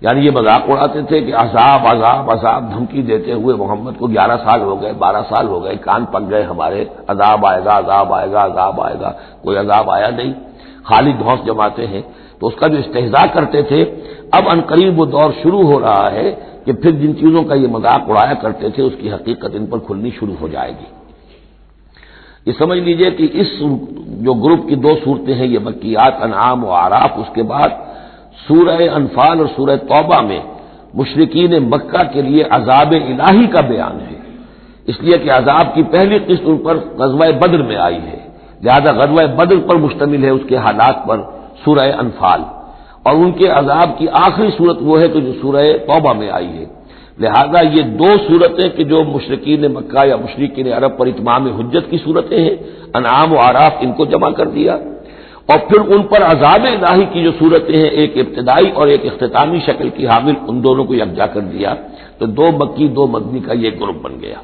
یعنی یہ مذاق اڑاتے تھے کہ عذاب عذاب عذاب دھمکی دیتے ہوئے محمد کو 11 سال ہو گئے، 12 سال ہو گئے، کان پک گئے ہمارے، عذاب آئے گا عذاب آئے گا عذاب آئے گا. کوئی عذاب آیا نہیں، خالی دھوس جماتے ہیں. تو اس کا جو استہزاء کرتے تھے، اب عنقریب وہ دور شروع ہو رہا ہے کہ پھر جن چیزوں کا یہ مذاق اڑایا کرتے تھے اس کی حقیقت ان پر کھلنی شروع ہو جائے گی. یہ سمجھ لیجئے کہ اس جو گروپ کی 2 صورتیں ہیں یہ مکیات انعام و اعراف، اس کے بعد سورہ انفال اور سورہ توبہ میں مشرکین مکہ کے لیے عذاب الہی کا بیان ہے. اس لیے کہ عذاب کی پہلی قسط ان پر غزوہ بدر میں آئی ہے، لہذا غزوہ بدر پر مشتمل ہے اس کے حالات پر سورہ انفال، اور ان کے عذاب کی آخری صورت وہ ہے کہ جو سورہ توبہ میں آئی ہے. لہذا یہ 2 صورتیں کہ جو مشرکین مکہ یا مشرکین عرب پر اتمام حجت کی صورتیں ہیں، انعام و اعراف، ان کو جمع کر دیا، اور پھر ان پر عذاب الہی کی جو صورتیں ہیں، ایک ابتدائی اور ایک اختتامی شکل کی حامل، ان دونوں کو یکجا کر دیا. تو 2 مکی 2 مدنی کا یہ گروپ بن گیا۔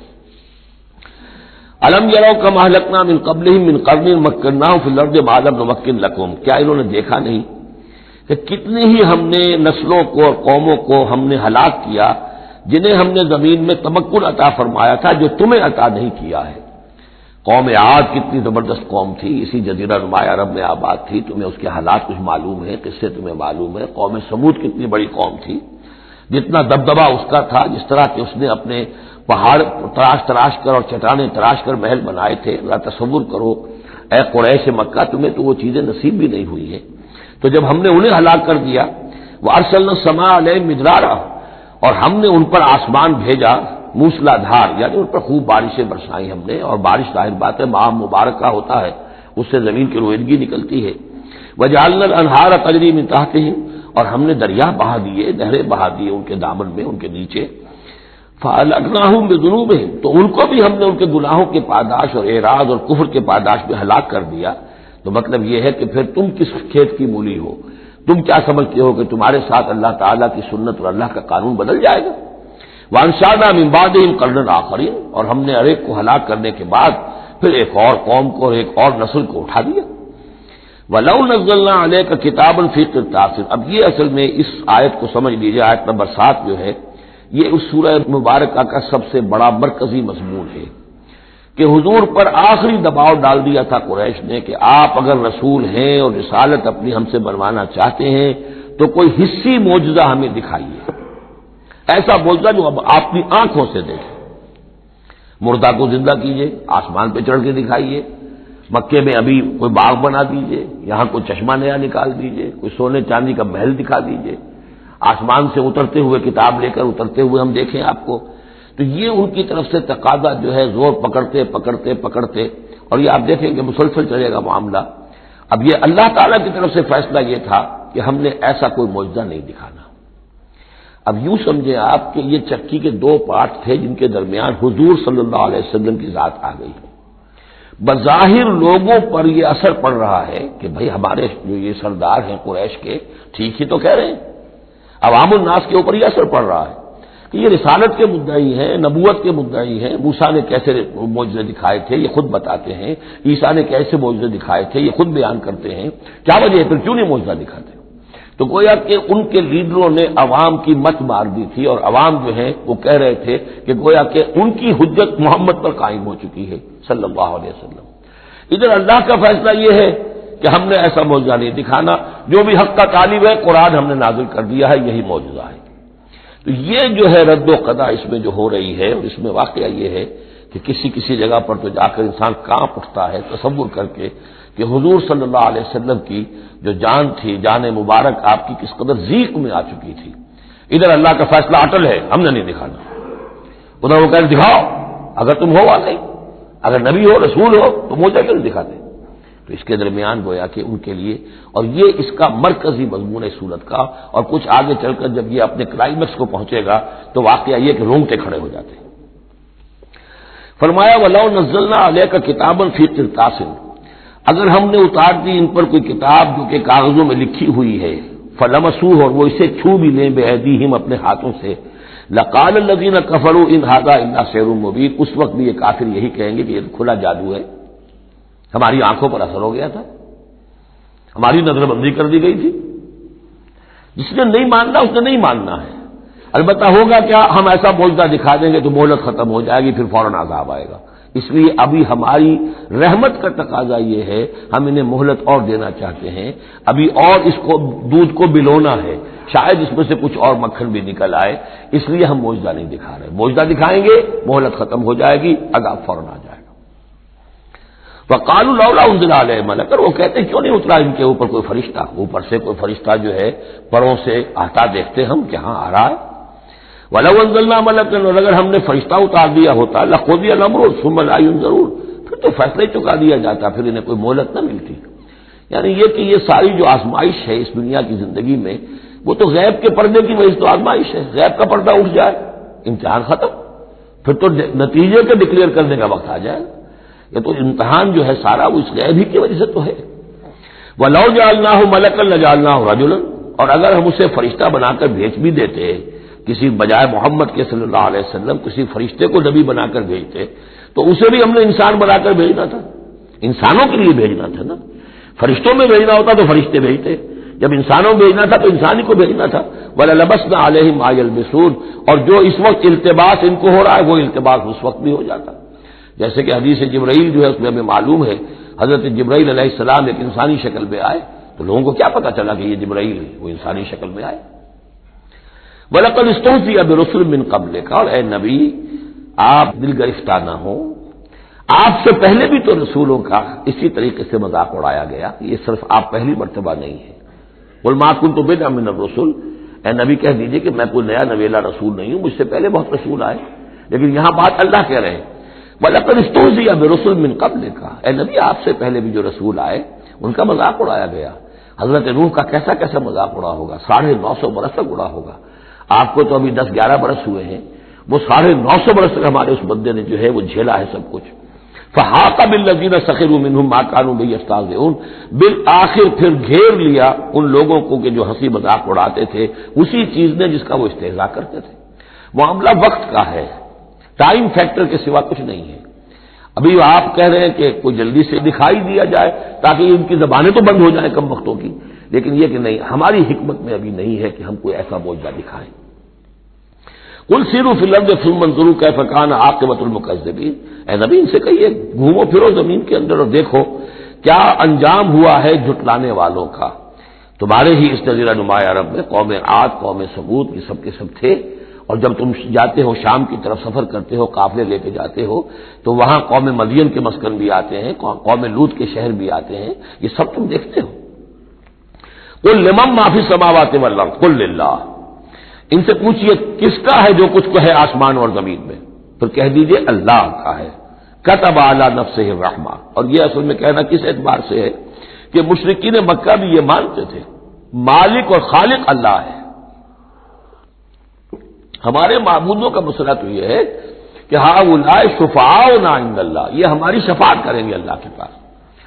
الم یروا کما اہلکنا من قبلہم من قرن مکناہم فی الارض ما لم نمکن لکم، کیا انہوں نے دیکھا نہیں کہ کتنی ہی ہم نے نسلوں کو اور قوموں کو ہم نے ہلاک کیا جنہیں ہم نے زمین میں تمکن عطا فرمایا تھا جو تمہیں عطا نہیں کیا ہے۔ قوم عاد کتنی زبردست قوم تھی، اسی جزیرہ نمایاں عرب میں آباد تھی، تمہیں اس کے حالات کچھ معلوم ہے، قصے تمہیں معلوم ہے۔ قوم سمود کتنی بڑی قوم تھی، جتنا دبدبا اس کا تھا، جس طرح کہ اس نے اپنے پہاڑ تراش کر اور چٹانیں تراش کر محل بنائے تھے، ذرا تصور کرو اے قریش مکہ، تمہیں تو وہ چیزیں نصیب بھی نہیں ہوئی ہیں۔ تو جب ہم نے انہیں ہلاک کر دیا، وَأَرْسَلْنَا السَّمَاءَ عَلَيْهِم مِّدْرَارًا، اور ہم نے ان پر آسمان بھیجا موسلا دھار، یعنی ان پر خوب بارشیں برسائی ہم نے، اور بارش ظاہر بات ہے ماہ مبارک کا ہوتا ہے، اس سے زمین کی روئیدگی نکلتی ہے۔ وَجَعَلْنَا الْأَنْهَارَ تَجْرِي مِن تَحْتِهِمْ، اور ہم نے دریا بہا دیے، نہریں بہا دیے ان کے دامن میں، ان کے نیچے۔ فَأَهْلَكْنَاهُمْ بِذُنُوبِهِمْ، تو ان کو بھی ہم نے ان کے گناہوں کے پاداش اور اعراض اور کفر کے پاداش میں ہلاک کر دیا۔ تو مطلب یہ ہے کہ پھر تم کس کھیت کی مولی ہو، تم کیا سمجھتے ہو کہ تمہارے ساتھ اللہ تعالیٰ کی سنت اور اللہ کا قانون بدل جائے گا؟ وَأَنشَأْنَا مِن بَعْدِهِمْ قَرْنًا آخَرِينَ، اور ہم نے ایک کو ہلاک کرنے کے بعد پھر ایک اور قوم کو اور ایک اور نسل کو اٹھا دیا۔ وَلَوْ نَزَّلْنَا عَلَيْكَ كِتَابًا فِي قِرْطَاسٍ، اب یہ اصل میں اس آیت کو سمجھ لیجیے، آیت نمبر 7 جو ہے یہ اس سورہ مبارکہ کا سب سے بڑا مرکزی مضمون ہے کہ حضور پر آخری دباؤ ڈال دیا تھا قریش نے کہ آپ اگر رسول ہیں اور رسالت اپنی ہم سے بنوانا چاہتے ہیں تو کوئی حصی معجزہ ہمیں دکھائیے، ایسا معجزہ جو اب آپ کی آنکھوں سے دیکھیں، مردہ کو زندہ کیجیے، آسمان پہ چڑھ کے دکھائیے، مکے میں ابھی کوئی باغ بنا دیجیے، یہاں کوئی چشمہ نیا نکال دیجیے، کوئی سونے چاندی کا محل دکھا دیجیے، آسمان سے اترتے ہوئے کتاب لے کر اترتے ہوئے ہم دیکھیں آپ کو۔ تو یہ ان کی طرف سے تقاضا جو ہے زور پکڑتے پکڑتے پکڑتے، اور یہ آپ دیکھیں کہ مسلسل چلے گا معاملہ۔ اب یہ اللہ تعالیٰ کی طرف سے فیصلہ یہ تھا کہ ہم نے ایسا کوئی معجزہ نہیں دکھانا۔ اب یوں سمجھیں آپ کہ یہ چکی کے 2 پارٹ تھے جن کے درمیان حضور صلی اللہ علیہ وسلم کی ذات آ گئی ہے۔ بظاہر لوگوں پر یہ اثر پڑ رہا ہے کہ بھئی ہمارے جو یہ سردار ہیں قریش کے ٹھیک ہی تو کہہ رہے ہیں، عوام الناس کے اوپر یہ اثر پڑ رہا ہے کہ یہ رسالت کے مدعی ہیں، نبوت کے مدعی ہیں۔ موسیٰ نے کیسے معجزے دکھائے تھے یہ خود بتاتے ہیں، عیسیٰ نے کیسے معجزے دکھائے تھے یہ خود بیان کرتے ہیں، کیا وجہ ہے پھر کیوں نہیں معجزہ دکھاتے؟ تو گویا کہ ان کے لیڈروں نے عوام کی مت مار دی تھی، اور عوام جو ہیں وہ کہہ رہے تھے کہ گویا کہ ان کی حجت محمد پر قائم ہو چکی ہے صلی اللہ علیہ وسلم۔ ادھر اللہ کا فیصلہ یہ ہے کہ ہم نے ایسا معجزہ نہیں دکھانا، جو بھی حق کا طالب ہے قرآن ہم نے نازل کر دیا ہے، یہی معجزہ ہے۔ تو یہ جو ہے رد و قضا اس میں جو ہو رہی ہے، اور اس میں واقعہ یہ ہے کہ کسی جگہ پر تو جا کر انسان کانپ اٹھتا ہے تصور کر کے کہ حضور صلی اللہ علیہ وسلم کی جو جان تھی، جان مبارک آپ کی کس قدر ضیق میں آ چکی تھی۔ ادھر اللہ کا فیصلہ اٹل ہے، ہم نے نہیں دکھانا، ادھر وہ کہہ دکھاؤ اگر تم ہو واقعی، اگر نبی ہو رسول ہو تو معجزہ کیوں نہیں دکھاتے؟ تو اس کے درمیان گویا کہ ان کے لیے، اور یہ اس کا مرکزی مضمون ہے سورت کا، اور کچھ آگے چل کر جب یہ اپنے کلائمیکس کو پہنچے گا تو واقعہ یہ کہ رونگٹے کھڑے ہو جاتے ہیں۔ فرمایا وَلَوْ نَزَّلْنَا عَلَيْكَ كِتَابًا فِي قِرْطَاسٍ، اگر ہم نے اتار دی ان پر کوئی کتاب جو کہ کاغذوں میں لکھی ہوئی ہے، فَلَمَسُوهُ، اور وہ اسے چھو بھی لیں بِأَيْدِيهِمْ اپنے ہاتھوں سے، لَقَالَ الَّذِينَ كَفَرُوا إِنْ هَذَا إِلَّا سِحْرٌ مُبِينٌ، اس وقت بھی یہ کافر یہی کہیں گے کہ یہ کھلا جادو ہے، ہماری آنکھوں پر اثر ہو گیا تھا، ہماری نظر بندی کر دی گئی تھی۔ جس نے نہیں ماننا اس نے نہیں ماننا ہے، البتہ ہوگا کیا، ہم ایسا معجزہ دکھا دیں گے تو مہلت ختم ہو جائے گی، پھر فوراً عذاب آئے گا۔ اس لیے ابھی ہماری رحمت کا تقاضا یہ ہے، ہم انہیں مہلت اور دینا چاہتے ہیں، ابھی اور اس کو دودھ کو بلونا ہے، شاید اس میں سے کچھ اور مکھن بھی نکل آئے، اس لیے ہم معجزہ نہیں دکھا رہے۔ معجزہ دکھائیں گے مہلت ختم ہو جائے گی، عذاب فوراً آ جائے گا۔ وَقَالُوا لَوْلَا أُنزِلَ عَلَيْهِ مَلَكٌ، وہ کہتے ہیں کیوں نہیں اترا ان کے اوپر کوئی فرشتہ، اوپر سے کوئی فرشتہ جو ہے پروں سے آتا دیکھتے ہم کہ ہاں آ رہا ہے۔ وَلَوْ أَنزَلْنَا مَلَكًا، اور اگر ہم نے فرشتہ اتار دیا ہوتا، لَقُضِيَ الْأَمْرُ ثُمَّ لَا يُنظَرُونَ، پھر تو فیصلہ ہی چکا دیا جاتا، پھر انہیں کوئی مہلت نہ ملتی۔ یعنی یہ کہ یہ ساری جو آزمائش ہے اس دنیا کی زندگی میں، وہ تو غیب کے پردے کی وجہ سے تو آزمائش ہے، غیب کا پردہ اٹھ جائے امتحان ختم، پھر تو نتیجے کے ڈکلیئر کرنے کا وقت آ جائے۔ یہ تو امتحان جو ہے سارا وہ اس غیب ہی کی وجہ سے تو ہے۔ وَلَوْ جَعَلْنَاهُ مَلَكًا لَجَعَلْنَاهُ رَجُلًا، اور اگر ہم اسے فرشتہ بنا کر بھیج بھی دیتے کسی بجائے محمد کے صلی اللہ علیہ وسلم کسی فرشتے کو نبی بنا کر بھیجتے تو اسے بھی ہم نے انسان بنا کر بھیجنا تھا، انسانوں کے لیے بھیجنا تھا نا۔ فرشتوں میں بھیجنا ہوتا تو فرشتے بھیجتے، جب انسانوں میں بھیجنا تھا تو انسان ہی کو بھیجنا تھا۔ وَلَلَبَسْنَا عَلَيْهِمْ مَا يَلْبِسُونَ، اور جو اس وقت التباس ان کو ہو رہا ہے وہ التباس اس وقت بھی ہو جاتا، جیسے کہ حدیث جبرائیل جو ہے اس میں ہمیں معلوم ہے حضرت جبرائیل علیہ السلام ایک انسانی شکل میں آئے تو لوگوں کو کیا پتا چلا کہ یہ جبرائیل ہے، وہ انسانی شکل میں آئے۔ وَلَقَدِ اسْتُهْزِئَ بِرُسُلٍ مِّن قَبْلِكَ، اور اے نبی آپ دل گرفتار نہ ہوں، آپ سے پہلے بھی تو رسولوں کا اسی طریقے سے مذاق اڑایا گیا، یہ صرف آپ پہلی مرتبہ نہیں ہے۔ قُلْ مَا كُنتُ بِدْعًا مِّنَ الرُّسُلِ، اے نبی کہہ دیجئے کہ میں کوئی نیا نویلا رسول نہیں ہوں، مجھ سے پہلے بہت رسول آئے، لیکن یہاں بات اللہ کہہ رہے ہیں وَلَقَدِ اسْتُهْزِئَ بِرُسُلٍ مِّن قَبْلِكَ، اے نبی آپ سے پہلے بھی جو رسول آئے ان کا مذاق اڑایا گیا۔ حضرت نوح کا کیسا کیسا مذاق اڑا ہوگا، 950 برس تک اڑا ہوگا۔ آپ کو تو ابھی 10-11 برس ہوئے ہیں، وہ 950 برس تک ہمارے اس بندے نے جو ہے وہ جھیلا ہے سب کچھ۔ فَحَاقَ بِالَّذِينَ سَخِرُوا مِنْهُمْ مَا كَانُوا بِهِ يَسْتَهْزِئُونَ، بالآخر پھر گھیر لیا ان لوگوں کو کہ جو ہنسی مذاق اڑاتے تھے اسی چیز نے جس کا وہ استہزاء کرتے تھے۔ معاملہ وقت کا ہے، ٹائم فیکٹر کے سوا کچھ نہیں ہے۔ ابھی آپ کہہ رہے ہیں کہ کوئی جلدی سے دکھائی دیا جائے تاکہ ان کی زبانیں تو بند ہو جائیں کم وقتوں کی، لیکن یہ کہ نہیں، ہماری حکمت میں ابھی نہیں ہے کہ ہم کوئی ایسا معجزہ دکھائیں۔ قُلْ سِیرُوا فِی الْأَرْضِ ثُمَّ انظُرُوا کیف کان عاقبۃ المکذبین، اے نبی ان سے کہیے گھومو پھرو زمین کے اندر اور دیکھو کیا انجام ہوا ہے جھٹلانے والوں کا۔ تمہارے ہی اس جزیرہ نما عرب میں قوم عاد، قوم ثمود یہ سب کے سب تھے، اور جب تم جاتے ہو شام کی طرف سفر کرتے ہو، قافلے لے کے جاتے ہو تو وہاں قوم مدین کے مسکن بھی آتے ہیں، قوم لوط کے شہر بھی آتے ہیں، یہ سب تم دیکھتے ہو۔ قُلْ لِمَن مَّا فِی السَّمَاوَاتِ وَالْأَرْضِ قُلْ لِلَّهِ، ان سے پوچھئے کس کا ہے جو کچھ کو ہے آسمان اور زمین میں، پھر کہہ دیجئے اللہ کا ہے۔ كَتَبَ عَلَىٰ نَفْسِهِ الرَّحْمَةَ، اور یہ اصل میں کہنا کس اعتبار سے ہے کہ مشرکین مکہ بھی یہ مانتے تھے مالک اور خالق اللہ ہے۔ ہمارے معبودوں کا مسئلہ تو یہ ہے کہ ہؤلاء شفعاؤنا عند اللہ، یہ ہماری شفاعت کریں گے اللہ کے پاس۔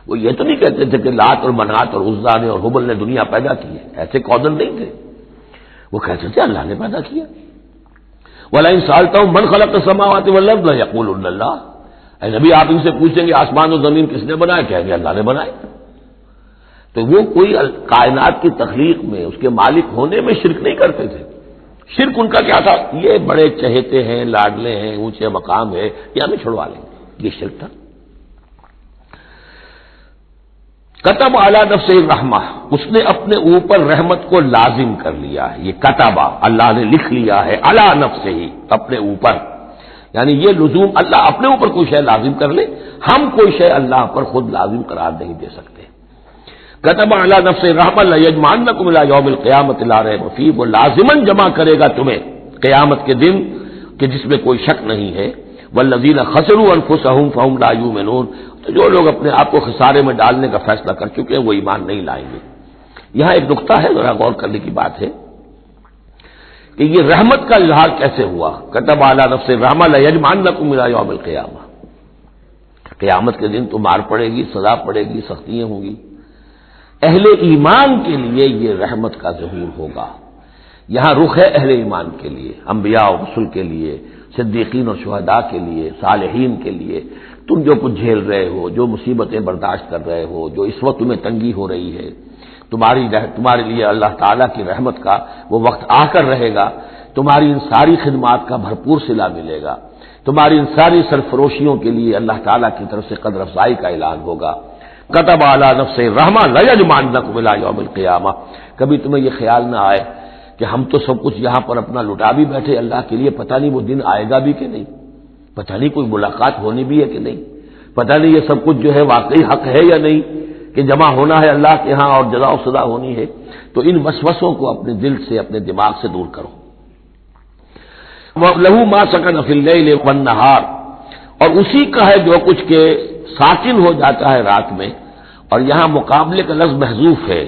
وہ یہ تو نہیں کہتے تھے کہ لات اور منات اور عزا نے اور حبل نے دنیا پیدا کی ہے، ایسے قومن نہیں تھے، وہ کہتے تھے اللہ نے پیدا کیا۔ وَلَئِن سَأَلْتَهُم مَّنْ خَلَقَ السَّمَاوَاتِ وَالْأَرْضَ لَيَقُولُنَّ اللَّهُ، اے نبی آپ ان سے پوچھیں گے آسمان اور زمین کس نے بنایا، کہیں گے اللہ نے بنائے۔ تو وہ کوئی کائنات کی تخلیق میں اس کے مالک ہونے میں شرک نہیں کرتے تھے۔ شرک ان کا کیا تھا، یہ بڑے چہیتے ہیں، لاڈلے ہیں، اونچے مقام ہے، یہ ہمیں چھڑوا لیں گے، یہ شرک تھا۔ کتب علی نفسہ الرحمہ، اس نے اپنے اوپر رحمت کو لازم کر لیا ہے، یہ کتبہ اللہ نے لکھ لیا ہے، علی نفسہ ہی اپنے اوپر، یعنی یہ لزوم اللہ اپنے اوپر کوئی شے لازم کر لے، ہم کوئی شے اللہ پر خود لازم قرار نہیں دے سکتے۔ کتب علی نفسہ الرحمہ لیجمعنکم الی یوم القیامۃ لا ریب فیہ، وہ لازماً جمع کرے گا تمہیں قیامت کے دن کہ جس میں کوئی شک نہیں ہے۔ والذین خسروا انفسهم فهم لا یؤمنون، تو جو لوگ اپنے آپ کو خسارے میں ڈالنے کا فیصلہ کر چکے ہیں وہ ایمان نہیں لائیں گے۔ یہاں ایک نقطہ ہے، ذرا غور کرنے کی بات ہے کہ یہ رحمت کا اظہار کیسے ہوا۔ کتب علی نفسہ الرحمہ لیجمعنکم الی یوم القیامہ، قیامت کے دن تو مار پڑے گی، سزا پڑے گی، سختیاں ہوں گی۔ اہل ایمان کے لیے یہ رحمت کا ظہور ہوگا، یہاں رخ ہے اہل ایمان کے لیے، انبیاء اور رسل کے لیے، صدیقین اور شہداء کے لیے، صالحین کے لیے۔ تم جو کچھ جھیل رہے ہو، جو مصیبتیں برداشت کر رہے ہو، جو اس وقت تمہیں تنگی ہو رہی ہے، تمہارے لیے اللہ تعالیٰ کی رحمت کا وہ وقت آ کر رہے گا، تمہاری ان ساری خدمات کا بھرپور صلہ ملے گا، تمہاری ان ساری سرفروشیوں کے لیے اللہ تعالیٰ کی طرف سے قدر افزائی کا اعلان ہوگا۔ کتب علی نفسہ الرحمہ لیجمعنکم الی یوم القیامہ، کبھی تمہیں یہ خیال نہ آئے کہ ہم تو سب کچھ یہاں پر اپنا لٹا بھی بیٹھے اللہ کے لیے، پتہ نہیں وہ دن آئے گا بھی کہ نہیں، پتہ نہیں کوئی ملاقات ہونی بھی ہے کہ نہیں، پتہ نہیں یہ سب کچھ جو ہے واقعی حق ہے یا نہیں کہ جمع ہونا ہے اللہ کے ہاں اور جزا و سزا ہونی ہے۔ تو ان وسوسوں کو اپنے دل سے، اپنے دماغ سے دور کرو۔ لَهُ مَا سَكَنَ فِي اللَّيْلِ وَالنَّهَارِ، اور اسی کا ہے جو کچھ کے ساکن ہو جاتا ہے رات میں، اور یہاں مقابلے کا لفظ محذوف ہے،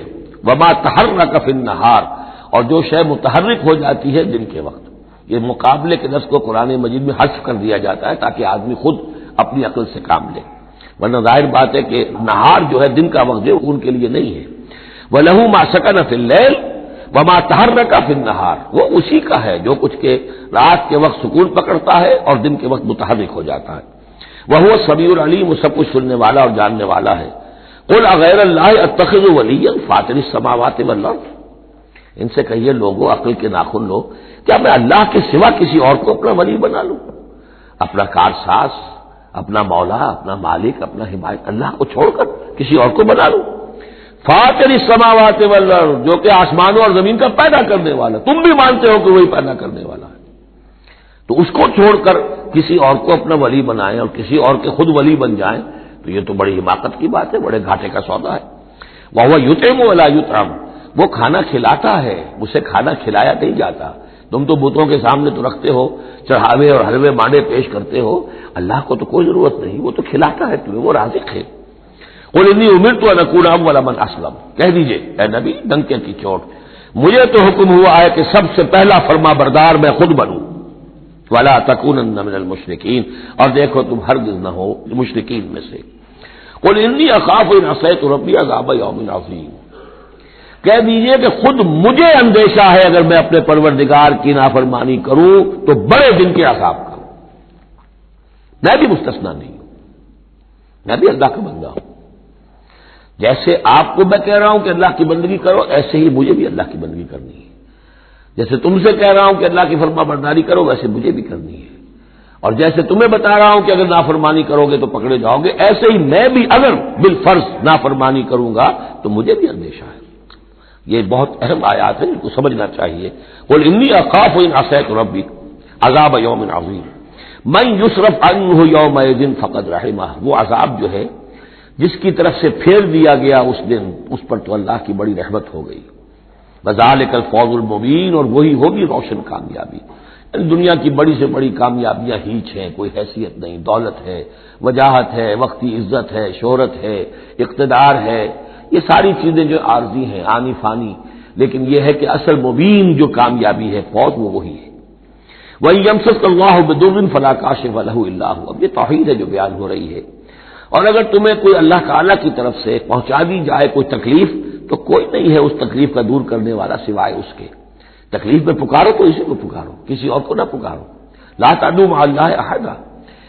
وَمَا تَحَرَّكَ فِي النَّهَارِ، اور جو شے متحرک ہو جاتی ہے دن کے وقت۔ یہ مقابلے کے لفظ کو قرآن مجید میں حذف کر دیا جاتا ہے تاکہ آدمی خود اپنی عقل سے کام لے، ورنہ ظاہر بات ہے کہ نہار جو ہے دن کا وقت جو ان کے لیے نہیں ہے۔ وَلَهُ مَا سَكَنَ فِي اللَّيْلِ، وما تحرک فی النہار، وہ اسی کا ہے جو کچھ کے رات کے وقت سکون پکڑتا ہے اور دن کے وقت متحرک ہو جاتا ہے، وہو السمیع العلیم، وہ سب کچھ سننے والا اور جاننے والا ہے۔ قل اغیر اللہ اتخذ ولیا فاطر السماوات والارض، ان سے کہیے لوگوں، عقل کے ناخن لو، کیا میں اللہ کے سوا کسی اور کو اپنا ولی بنا لوں؟ اپنا کارساز، اپنا مولا، اپنا مالک، اپنا حمایت اللہ کو چھوڑ کر کسی اور کو بنا لوں؟ فاطر السماوات والارض، جو کہ آسمانوں اور زمین کا پیدا کرنے والا، تم بھی مانتے ہو کہ وہی پیدا کرنے والا ہے، تو اس کو چھوڑ کر کسی اور کو اپنا ولی بنائیں اور کسی اور کے خود ولی بن جائیں، تو یہ تو بڑی حماقت کی بات ہے، بڑے گھاٹے کا سودا ہے۔ وَهُوَ يُطْعِمُ وَلَا يُطْعَمُ، وہ کھانا کھلاتا ہے، اسے کھانا کھلایا نہیں جاتا۔ تم تو بتوں کے سامنے تو رکھتے ہو، چڑھاوے اور حلوے مانڈے پیش کرتے ہو، اللہ کو تو کوئی ضرورت نہیں، وہ تو کھلاتا ہے تمہیں، وہ رازق ہے۔ قُلْ إِنِّي أُمِرْتُ أَنْ أَكُونَ أَوَّلَ مَنْ أَسْلَمَ، کہہ دیجئے اے نبی ڈنکے کی چوٹ، مجھے تو حکم ہوا ہے کہ سب سے پہلا فرما بردار میں خود بنوں، وَلَا تَكُونَنَّ مِنَ الْمُشْرِكِينَ، اور دیکھو تم ہرگز نہ ہو مشرکین میں سے۔ قُلْ إِنِّي أَخَافُ إِنْ عَصَيْتُ رَبِّي عَذَابَ يَوْمٍ عَظِيمٍ، کہہ دیجئے کہ خود مجھے اندیشہ ہے اگر میں اپنے پروردگار کی نافرمانی کروں تو بڑے دن کے عذاب کا، میں بھی مستثنا نہیں ہوں، میں بھی اللہ کا بندہ ہوں۔ جیسے آپ کو میں کہہ رہا ہوں کہ اللہ کی بندگی کرو، ایسے ہی مجھے بھی اللہ کی بندگی کرنی ہے۔ جیسے تم سے کہہ رہا ہوں کہ اللہ کی فرما برداری کرو، ویسے مجھے بھی کرنی ہے، اور جیسے تمہیں بتا رہا ہوں کہ اگر نافرمانی کرو گے تو پکڑے جاؤ گے، ایسے ہی میں بھی اگر بالفرض نافرمانی کروں گا تو مجھے بھی اندیشہ ہے۔ یہ بہت اہم آیات ہے، ان کو سمجھنا چاہیے۔ قل انی اخاف ان عصیت ربی عذاب یوم عظیم من یصرف عنہ یومئذ فقد رحمہ، وہ عذاب جو ہے جس کی طرف سے پھیر دیا گیا اس دن، اس پر تو اللہ کی بڑی رحمت ہو گئی۔ وذالک الفوز المبین، اور وہی ہوگی روشن کامیابی۔ دنیا کی بڑی سے بڑی کامیابیاں ہیچ ہیں، کوئی حیثیت نہیں، دولت ہے، وجاہت ہے، وقتی عزت ہے، شہرت ہے، اقتدار ہے، یہ ساری چیزیں جو عارضی ہیں، آنی فانی، لیکن یہ ہے کہ اصل مبین جو کامیابی ہے فوج وہ وہی ہے۔ وَإِن يَمْسَسْكَ اللَّهُ بِضُرٍّ فَلَا كَاشِفَ لَهُ إِلَّا هُوَ، اب یہ توحید ہے جو بیان ہو رہی ہے۔ اور اگر تمہیں کوئی اللہ تعالیٰ کی طرف سے پہنچا دی جائے کوئی تکلیف، تو کوئی نہیں ہے اس تکلیف کا دور کرنے والا سوائے اس کے۔ تکلیف میں پکارو تو اسی کو پکارو، کسی اور کو نہ پکارو۔ لا تدعوا مع اللہ احدا،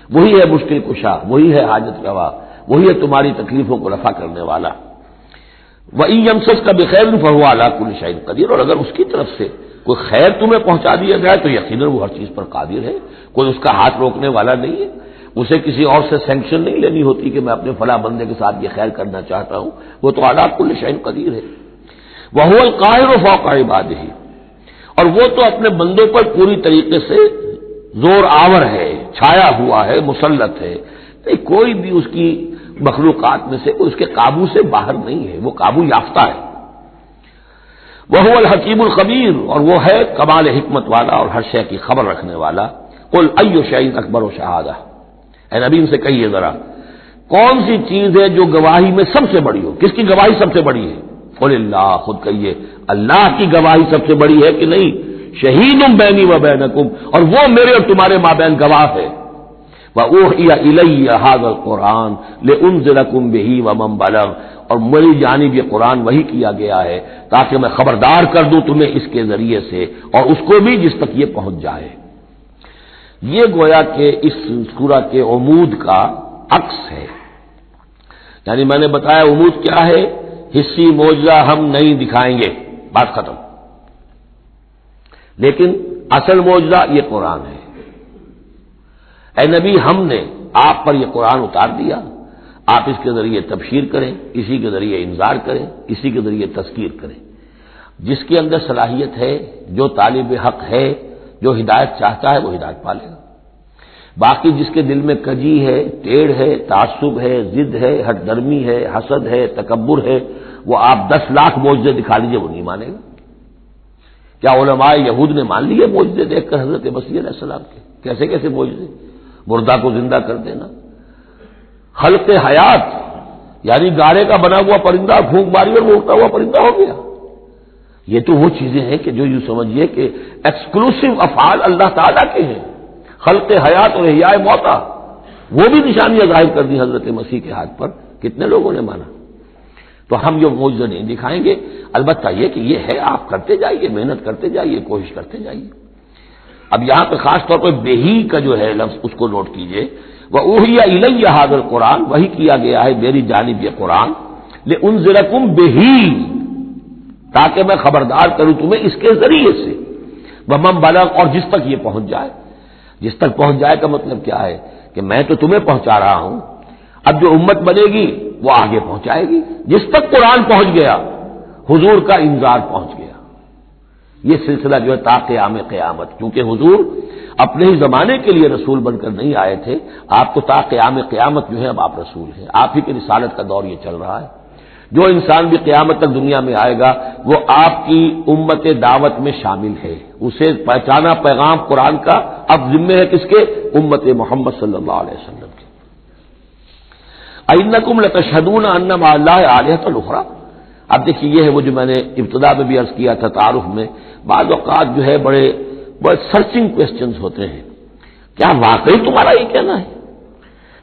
وہی ہے مشکل کشا، وہی ہے حاجت روا، وہی ہے تمہاری تکلیفوں کو رفع کرنے والا۔ وَإِن يَمْسَسْكَ بِخَيْرٍ فَهُوَ عَلَىٰ كُلِّ شَيْءٍ قَدِيرٌ، اور اگر اس کی طرف سے کوئی خیر تمہیں پہنچا دیا جائے تو یقیناً وہ ہر چیز پر قادر ہے، کوئی اس کا ہاتھ روکنے والا نہیں ہے۔ اسے کسی اور سے سینکشن نہیں لینی ہوتی کہ میں اپنے فلاں بندے کے ساتھ یہ خیر کرنا چاہتا ہوں، وہ تو عَلَىٰ كُلِّ شَيْءٍ قَدِيرٌ ہے۔ وَهُوَ الْقَاهِرُ فَوْقَ عِبَادِهِ، اور وہ تو اپنے بندوں پر پوری طریقے سے زور آور ہے، چھایا ہوا ہے، مسلط ہے، کوئی بھی اس کی مخلوقات میں سے کوئی اس کے قابو سے باہر نہیں ہے، وہ قابو یافتہ ہے۔ وَهُوَ الْحَكِيمُ الْخَبِيرُ، اور وہ ہے کمال حکمت والا اور ہر شے کی خبر رکھنے والا۔ قُلْ أَيُّ شَيْءٍ أَكْبَرُ شَهَادَةً، اے نبی ان سے کہیے ذرا کون سی چیز ہے جو گواہی میں سب سے بڑی ہو؟ کس کی گواہی سب سے بڑی ہے؟ قُلِ اللَّهُ، خود کہیے اللہ کی گواہی سب سے بڑی ہے کہ نہیں؟ شہید بینی و بینکم، اور وہ میرے اور تمہارے مابین گواہ ہے۔ وَأُوحِيَ إِلَيَّ هَذَا الْقُرْآنُ لِأُنذِرَكُم بِهِ وَمَن بَلَغَ، اور میری جانب یہ قرآن وحی کیا گیا ہے تاکہ میں خبردار کر دوں تمہیں اس کے ذریعے سے اور اس کو بھی جس تک یہ پہنچ جائے۔ یہ گویا کہ اس سورہ کے عمود کا عکس ہے، یعنی میں نے بتایا عمود کیا ہے، حصی معجزہ ہم نہیں دکھائیں گے، بات ختم، لیکن اصل معجزہ یہ قرآن ہے۔ اے نبی ہم نے آپ پر یہ قرآن اتار دیا، آپ اس کے ذریعے تبشیر کریں، اسی کے ذریعے انذار کریں، اسی کے ذریعے تذکیر کریں۔ جس کے اندر صلاحیت ہے، جو طالب حق ہے، جو ہدایت چاہتا ہے وہ ہدایت پالے گا۔ باقی جس کے دل میں کجی ہے، ٹیڑھ ہے، تعصب ہے، ضد ہے، ہٹ درمی ہے، حسد ہے، تکبر ہے، وہ آپ 10 لاکھ معجزے دکھا لیجئے وہ نہیں مانے گا۔ کیا علماء یہود نے مان لیے معجزے دیکھ کر حضرت مسیح علیہ السلام کے؟ کیسے کیسے معجزے، مردہ کو زندہ کر دینا، خلق حیات، یعنی گارے کا بنا ہوا پرندہ پھونک ماری اور وہ اڑتا ہوا پرندہ ہو گیا۔ یہ تو وہ چیزیں ہیں کہ جو یوں سمجھیے کہ ایکسکلوسیو افعال اللہ تعالیٰ کے ہیں، خلق حیات اور احیاء موتا، وہ بھی نشانیاں ظاہر کر دی حضرت مسیح کے ہاتھ پر، کتنے لوگوں نے مانا؟ تو تو ہم یہ معجزہ نہیں دکھائیں گے، البتہ یہ کہ یہ ہے، آپ کرتے جائیے، محنت کرتے جائیے، کوشش کرتے جائیے۔ اب یہاں پہ خاص طور پہ بہی کا جو ہے لفظ اس کو نوٹ کیجئے، وَأُوحِيَ إِلَيَّ هَذَا الْقُرْآنُ، وہی کیا گیا ہے میری جانب یہ قرآن، لِأُنذِرَكُم بِهِ، تاکہ میں خبردار کروں تمہیں اس کے ذریعے سے، وَمَن بَلَغَ، اور جس تک یہ پہنچ جائے۔ جس تک پہنچ جائے کا مطلب کیا ہے کہ میں تو تمہیں پہنچا رہا ہوں، اب جو امت بنے گی وہ آگے پہنچائے گی۔ جس تک قرآن پہنچ گیا حضور کا انذار پہنچ گیا۔ یہ سلسلہ جو ہے تا قیام قیامت، کیونکہ حضور اپنے ہی زمانے کے لیے رسول بن کر نہیں آئے تھے، آپ تو تا قیام قیامت جو ہے اب آپ رسول ہیں، آپ ہی کی رسالت کا دور یہ چل رہا ہے۔ جو انسان بھی قیامت تک دنیا میں آئے گا وہ آپ کی امت دعوت میں شامل ہے، اسے پہچانا پیغام قرآن کا اب ذمہ ہے کس کے؟ امت محمد صلی اللہ علیہ وسلم کے۔ اَإِنَّكُمْ لَتَشْهَدُونَ أَنَّ مَعَ اللَّهِ آلِهَةً أُخْرَىٰ، اب دیکھیے یہ ہے وہ جو میں نے ابتدا میں بھی عرض کیا تھا تعارف میں، بعض اوقات جو ہے بڑے سرچنگ کوسچنز ہوتے ہیں، کیا واقعی تمہارا یہ کہنا ہے؟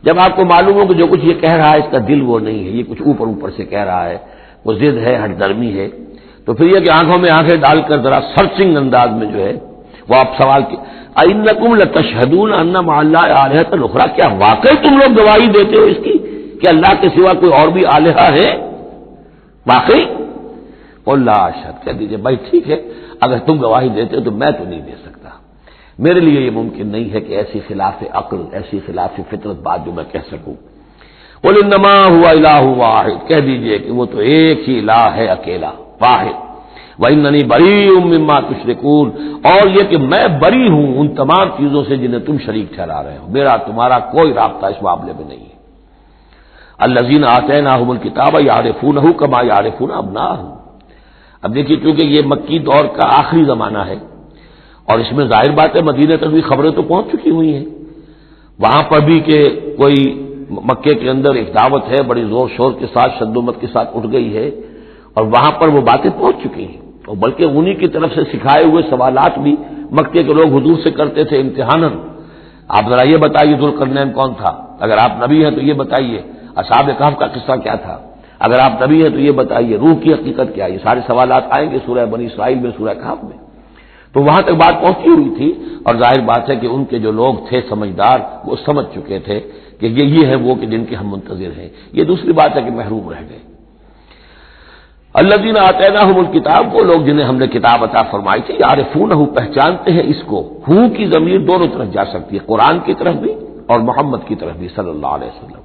جب آپ کو معلوم ہو کہ جو کچھ یہ کہہ رہا ہے اس کا دل وہ نہیں ہے، یہ کچھ اوپر اوپر سے کہہ رہا ہے، وہ ضد ہے، ہٹ درمی ہے، تو پھر یہ کہ آنکھوں میں آنکھیں ڈال کر ذرا سرچنگ انداز میں جو ہے وہ آپ سوال کی اِنَّكُمْ لَتَشْهَدُونَ أَنَّ مَعَ اللَّهِ آلِهَةً أُخْرَىٰ، کیا واقعی تم لوگ گواہی دیتے ہو اس کی کہ اللہ کے سوا کوئی اور بھی آلہہ ہے؟ واقعی؟ اللہ اشہد، کہہ دیجیے بھائی ٹھیک ہے، اگر تم گواہی دیتے ہو تو میں تو نہیں دے سکتا، میرے لیے یہ ممکن نہیں ہے کہ ایسی خلاف عقل، ایسی خلاف فطرت بات جو میں کہہ سکوں۔ قُلْ إِنَّمَا هُوَ إِلَٰهٌ وَاحِدٌ، کہہ دیجیے کہ وہ تو ایک ہی الہ ہے، اکیلا، واحد۔ وَإِنَّنِي بَرِيءٌ مِّمَّا تُشْرِكُونَ، اور یہ کہ میں بری ہوں ان تمام چیزوں سے جنہیں تم شریک ٹھہرا رہے ہو، میرا تمہارا کوئی رابطہ اس معاملے میں نہیں ہے۔ الَّذِينَ آتَيْنَاهُمُ الْكِتَابَ يَعْرِفُونَهُ كَمَا يَعْرِفُونَ أَبْنَاءَهُمْ، اب دیکھیے چونکہ یہ مکی دور کا آخری زمانہ ہے اور اس میں ظاہر بات ہے مدینے تک بھی خبریں تو پہنچ چکی ہوئی ہیں، وہاں پر بھی کہ کوئی مکے کے اندر ایک دعوت ہے بڑی زور شور کے ساتھ، شد و مت کے ساتھ اٹھ گئی ہے، اور وہاں پر وہ باتیں پہنچ چکی ہیں، اور بلکہ انہی کی طرف سے سکھائے ہوئے سوالات بھی مکے کے لوگ حضور سے کرتے تھے امتحاناً۔ آپ ذرا یہ بتائیے ذوالقرنین کون تھا؟ اگر آپ نبی ہیں تو یہ بتائیے، اصحاب کہف کا قصہ کیا تھا؟ اگر آپ نبی ہیں تو یہ بتائیے روح کی حقیقت کیا ہے؟ یہ سارے سوالات آئیں گے سورہ بنی اسرائیل میں، سورہ کہف میں۔ تو وہاں تک بات پہنچی ہوئی تھی، اور ظاہر بات ہے کہ ان کے جو لوگ تھے سمجھدار وہ سمجھ چکے تھے کہ یہ ہے وہ کہ جن کے ہم منتظر ہیں۔ یہ دوسری بات ہے کہ محروم رہ گئے۔ الذین آتیناہم الکتاب، وہ لوگ جنہیں ہم نے کتاب عطا فرمائی تھی، یعرفونہ، پہچانتے ہیں اس کو۔ ہو کی ضمیر دونوں طرف جا سکتی ہے، قرآن کی طرف بھی اور محمد کی طرف بھی صلی اللہ علیہ وسلم۔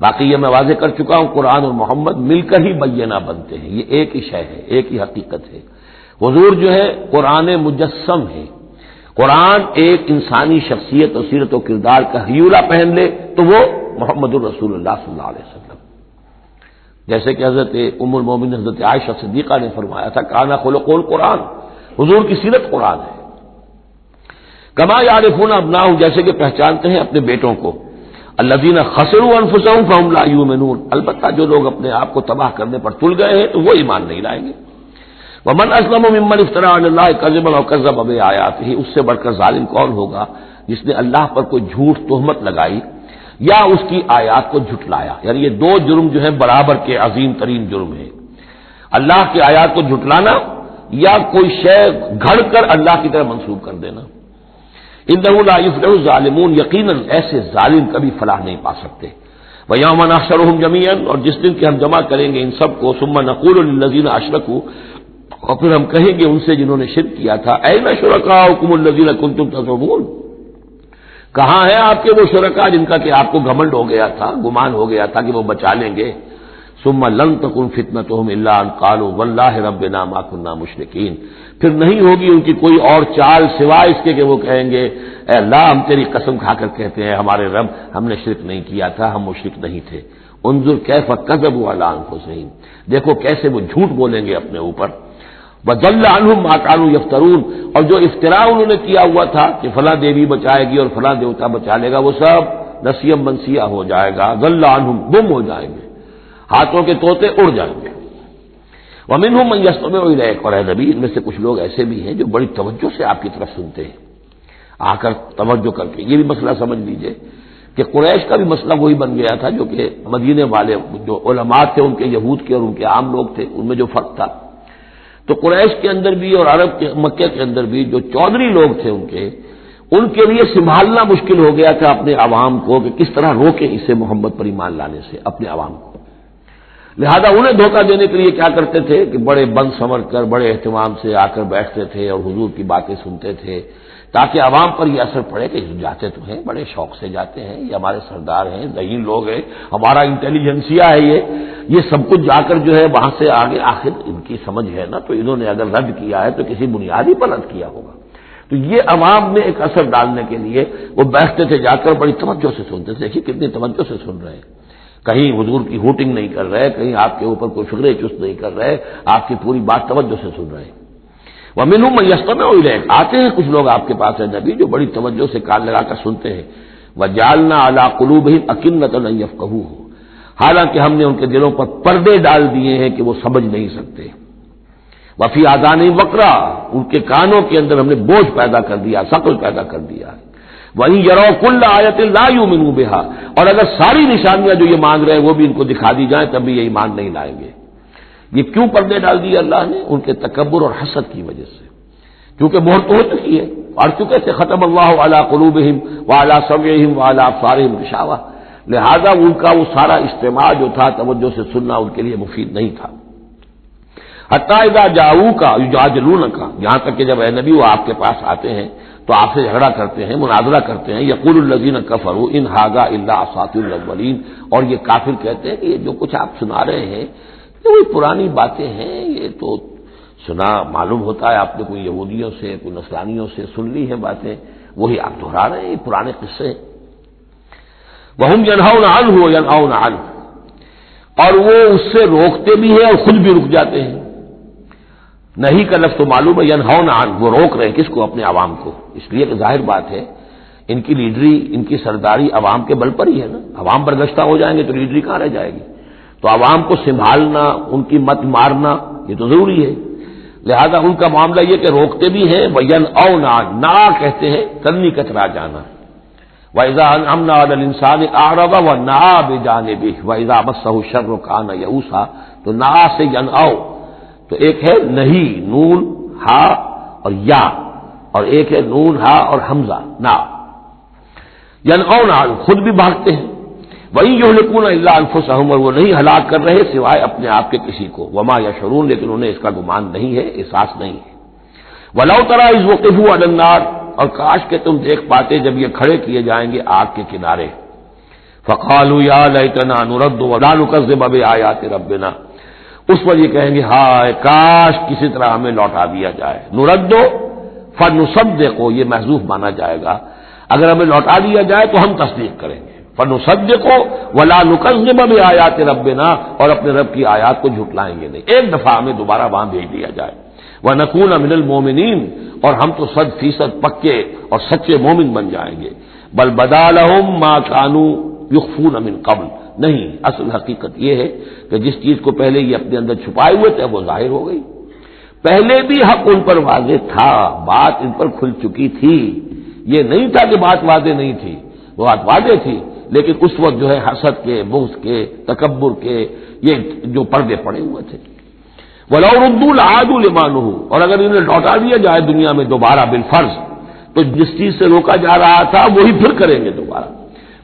باقی یہ میں واضح کر چکا ہوں قرآن اور محمد مل کر ہی بینہ بنتے ہیں، یہ ایک ہی شے ہے، ایک ہی حقیقت ہے۔ حضور جو ہے قرآن مجسم ہے، قرآن ایک انسانی شخصیت اور سیرت و کردار کا ہیولہ پہن لے تو وہ محمد الرسول اللہ صلی اللہ علیہ وسلم، جیسے کہ حضرت ام المومنین حضرت عائشہ صدیقہ نے فرمایا تھا کانا خلق القرآن، حضور کی سیرت قرآن ہے۔ کما یعرفون ابناہم، جیسے کہ پہچانتے ہیں اپنے بیٹوں کو۔ الذین خسروا انفسهم فهم لا یؤمنون، البتہ جو لوگ اپنے آپ کو تباہ کرنے پر تل گئے ہیں تو وہ ایمان نہیں لائیں گے۔ ومن اسلم ممن افترى على الله كذبا وكذب بآياته، اس سے بڑھ کر ظالم کون ہوگا جس نے اللہ پر کوئی جھوٹ تہمت لگائی یا اس کی آیات کو جھٹلایا، یعنی یہ دو جرم جو ہیں برابر کے عظیم ترین جرم ہیں، اللہ کی آیات کو جھٹلانا یا کوئی شے گھڑ کر اللہ کی طرف منسوب کر دینا۔ انہ لا یفلح الظالمون، یقیناً ایسے ظالم کبھی فلاح نہیں پا سکتے۔ ویوم نحشرهم جميعا، اور جس دن کہ ہم جمع کریں گے ان سب کو، ثم نقول للذین اشرکوا، اور پھر ہم کہیں گے ان سے جنہوں نے شرک کیا تھا، این شرکاؤکم الذین کنتم تزعمون، کہاں ہیں آپ کے وہ شرکا جن کا کہ آپ کو گھمنڈ ہو گیا تھا، گمان ہو گیا تھا کہ وہ بچا لیں گے۔ ثم لن تکن فتنتهم الا ان قالوا واللہ ربنا ما كنا مشرکین، پھر نہیں ہوگی ان کی کوئی اور چال سوائے اس کے کہ وہ کہیں گے اے اللہ ہم تیری قسم کھا کر کہتے ہیں ہمارے رب ہم نے شرک نہیں کیا تھا، ہم مشرک نہیں تھے۔ انظر کیف کذبوا علی انفسہم، دیکھو کیسے وہ جھوٹ بولیں گے اپنے اوپر۔ وضل عنہم ما كانوا یفترون، اور جو افتراء انہوں نے کیا ہوا تھا کہ فلاں دیوی بچائے گی اور فلاں دیوتا بچا لے گا، وہ سب نسیم منسیہ ہو جائے گا، ضل عنہم، گم ہو جائیں گے، ہاتھوں کے طوطے اڑ جائیں گے۔ ومنہم من یستمع الیک، اور اے نبی ان میں سے کچھ لوگ ایسے بھی ہیں جو بڑی توجہ سے آپ کی طرف سنتے ہیں، آ کر توجہ کر کے۔ یہ بھی مسئلہ سمجھ لیجئے کہ قریش کا بھی مسئلہ وہی بن گیا تھا جو کہ مدینے والے جو علماء تھے ان کے یہود کے اور ان کے عام لوگ تھے ان میں جو فرق تھا، تو قریش کے اندر بھی اور عرب کے مکہ کے اندر بھی جو چودھری لوگ تھے ان کے لیے سنبھالنا مشکل ہو گیا تھا اپنے عوام کو کہ کس طرح روکیں اسے محمد پر ایمان لانے سے اپنے عوام کو۔ لہذا انہیں دھوکہ دینے کے لیے کیا کرتے تھے کہ بڑے بند سمر کر بڑے اہتمام سے آ کر بیٹھتے تھے اور حضور کی باتیں سنتے تھے تاکہ عوام پر یہ اثر پڑے کہ جاتے تو ہیں، بڑے شوق سے جاتے ہیں، یہ ہمارے سردار ہیں، ذہین لوگ ہیں، ہمارا انٹیلیجنسیا ہے، یہ سب کچھ جا کر جو ہے وہاں سے آگے آخر ان کی سمجھ ہے نا، تو انہوں نے اگر رد کیا ہے تو کسی بنیادی پر رد کیا ہوگا۔ تو یہ عوام میں ایک اثر ڈالنے کے لیے وہ بیٹھتے تھے جا کر بڑی توجہ سے سنتے تھے، دیکھیے کتنی توجہ سے سن رہے ہیں، کہیں حضور کی ہوٹنگ نہیں کر رہے، کہیں آپ کے اوپر کوئی فکر چست نہیں کر رہے، آپ کی پوری بات توجہ سے سن رہے ہیں۔ وَمِنْهُمْ مَن يَسْتَمِعُ إِلَيْكَ، آتے ہیں کچھ لوگ آپ کے پاس ہے نبی جو بڑی توجہ سے کان لگا کر سنتے ہیں۔ وَجَعَلْنَا عَلَىٰ قُلُوبِهِمْ أَكِنَّةً أَن يَفْقَهُوهُ، حالانکہ ہم نے ان کے دلوں پر پردے ڈال دیے ہیں کہ وہ سمجھ نہیں سکتے۔ وَفِي آذَانِهِمْ وَقْرًا، ان کے کانوں کے اندر ہم نے بوجھ پیدا کر دیا، ثقل پیدا کر دیا ہے۔ وَإِن يَرَوْا كُلَّ آيَةٍ لَا يُؤْمِنُوا بِهَا، اور اگر ساری نشانیاں جو یہ مانگ رہے ہیں وہ بھی ان کو دکھا دی جائیں تب بھی یہ ایمان نہیں لائیں گے۔ یہ کیوں پردے ڈال دیے اللہ نے؟ ان کے تکبر اور حسد کی وجہ سے، کیونکہ مہر تو ہو چکی ہے، اور چکے سے ختم اللہ علی قلوبہم وعلی سمعہم وعلی ابصارہم غشاوہ، لہذا ان کا وہ سارا اجتماع جو تھا توجہ سے سننا ان کے لیے مفید نہیں تھا۔ حتی اذا جاؤوک یجادلونک، یہاں تک کہ جب اے نبی وہ آپ کے پاس آتے ہیں تو آپ سے جھگڑا کرتے ہیں، مناظرہ کرتے ہیں، یقول الذین کفروا ان ھذا الا اساطیر الاولین، اور یہ کافر کہتے ہیں کہ یہ جو کچھ آپ سنا رہے ہیں یہ وہی پرانی باتیں ہیں، یہ تو سنا معلوم ہوتا ہے آپ نے کوئی یہودیوں سے کوئی نصرانیوں سے سن لی ہیں باتیں، وہی آپ دہرا رہے ہیں، یہ پرانے قصے ہیں۔ وَهُمْ يَنْهَوْنَ عَنْهُ وَيَنْأَوْنَ عَنْهُ، اور وہ اس سے روکتے بھی ہیں اور خود بھی رک جاتے ہیں۔ نہیں کا لفظ تو معلوم ہے، ینہون عنہ، وہ روک رہے ہیں کس کو؟ اپنے عوام کو، اس لیے کہ ظاہر بات ہے ان کی لیڈری، ان کی سرداری عوام کے بل پر ہی ہے نا، عوام برگشتہ ہو جائیں گے تو لیڈری کہاں رہ جائے گی؟ تو عوام کو سنبھالنا، ان کی مت مارنا یہ تو ضروری ہے، لہذا ان کا معاملہ یہ کہ روکتے بھی ہیں۔ وَيَنْأَوْنَ عَنْهُ، نا کہتے ہیں کنی کترا جانا۔ وَإِذَا أَنْعَمْنَا عَلَى الْإِنسَانِ أَعْرَضَ وَنَأَىٰ بِجَانِبِهِ وَإِذَا مَسَّهُ الشَّرُّ كَانَ يَئُوسًا، تو نا سے ینأو، تو ایک ہے نہیں نون ہا اور یا، اور ایک ہے نون ہا اور حمزہ نا، ینأون عنہ، خود بھی بھاگتے ہیں۔ وَإِن يُهْلِكُونَ إِلَّا أَنفُسَهُمْ، اور وہ نہیں ہلاک کر رہے سوائے اپنے آپ کے کسی کو، وما یشعرون، لیکن انہیں اس کا گمان نہیں ہے، احساس نہیں ہے۔ وَلَوْ تَرَىٰ إِذْ وُقِفُوا عَلَى النَّارِ، اور کاش کہ تم دیکھ پاتے جب یہ کھڑے کیے جائیں گے آگ کے کنارے۔ فَقَالُوا يَا لَيْتَنَا نُرَدُّ وَلَا نُكَذِّبَ بِآيَاتِ رَبِّنَا، اس پر یہ کہیں گے ہائے کاش کسی طرح ہمیں لوٹا دیا جائے۔ نُرَدُّ فَنُصَدِّقُ، یہ محذوف مانا جائے گا، اگر ہمیں لوٹا دیا جائے تو ہم تصدیق کریں گے۔ فَنُصَدِّقُ وَلَا نُكَذِّبَ بِآيَاتِ رَبِّنَا، اور اپنے رب کی آیات کو جھٹلائیں گے نہیں، ایک دفعہ ہمیں دوبارہ وہاں بھیج دیا جائے۔ وَنَكُونَ مِنَ الْمُؤْمِنِينَ، اور ہم تو 100% پکے اور سچے مومن بن جائیں گے۔ بل بدا لهم ما كانوا يخفون من قبل، نہیں، اصل حقیقت یہ ہے کہ جس چیز کو پہلے یہ اپنے اندر چھپائے ہوئے تھے وہ ظاہر ہو گئی۔ پہلے بھی حق ان پر واضح تھا، بات ان پر کھل چکی تھی، یہ نہیں تھا کہ بات واضح نہیں تھی، وہ بات واضح تھی، لیکن اس وقت جو ہے حسد کے، بغض کے، تکبر کے یہ جو پردے پڑے ہوئے تھے۔ وَلَوْ رُدُّوا لَعَادُوا لِمَا نُهُوا، اور اگر انہیں لوٹا دیا جائے دنیا میں دوبارہ بالفرض، تو جس چیز سے روکا جا رہا تھا وہی پھر کریں گے دوبارہ،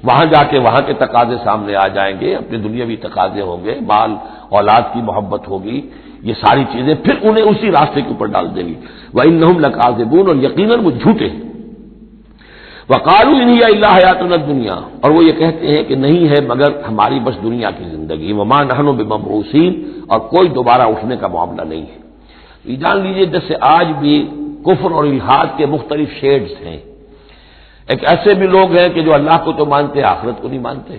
وہاں جا کے وہاں کے تقاضے سامنے آ جائیں گے، اپنے دنیاوی تقاضے ہوں گے، مال اولاد کی محبت ہوگی، یہ ساری چیزیں پھر انہیں اسی راستے کے اوپر ڈال دیں گی۔ وَإِنَّهُمْ لَكَاذِبُونَ، اور یقیناً وہ جھوٹے ہیں۔ وَقَالُوا إِنْ هِيَ إِلَّا حَيَاتُنَا الدُّنْيَا، اور وہ یہ کہتے ہیں کہ نہیں ہے مگر ہماری بس دنیا کی زندگی، وَمَا نَحْنُ بِمَبْعُوثِينَ، اور کوئی دوبارہ اٹھنے کا معاملہ نہیں ہے۔ یہ جان لیجیے جیسے آج بھی کفر اور الحاد کے مختلف شیڈز ہیں، ایک ایسے بھی لوگ ہیں کہ جو اللہ کو تو مانتے آخرت کو نہیں مانتے،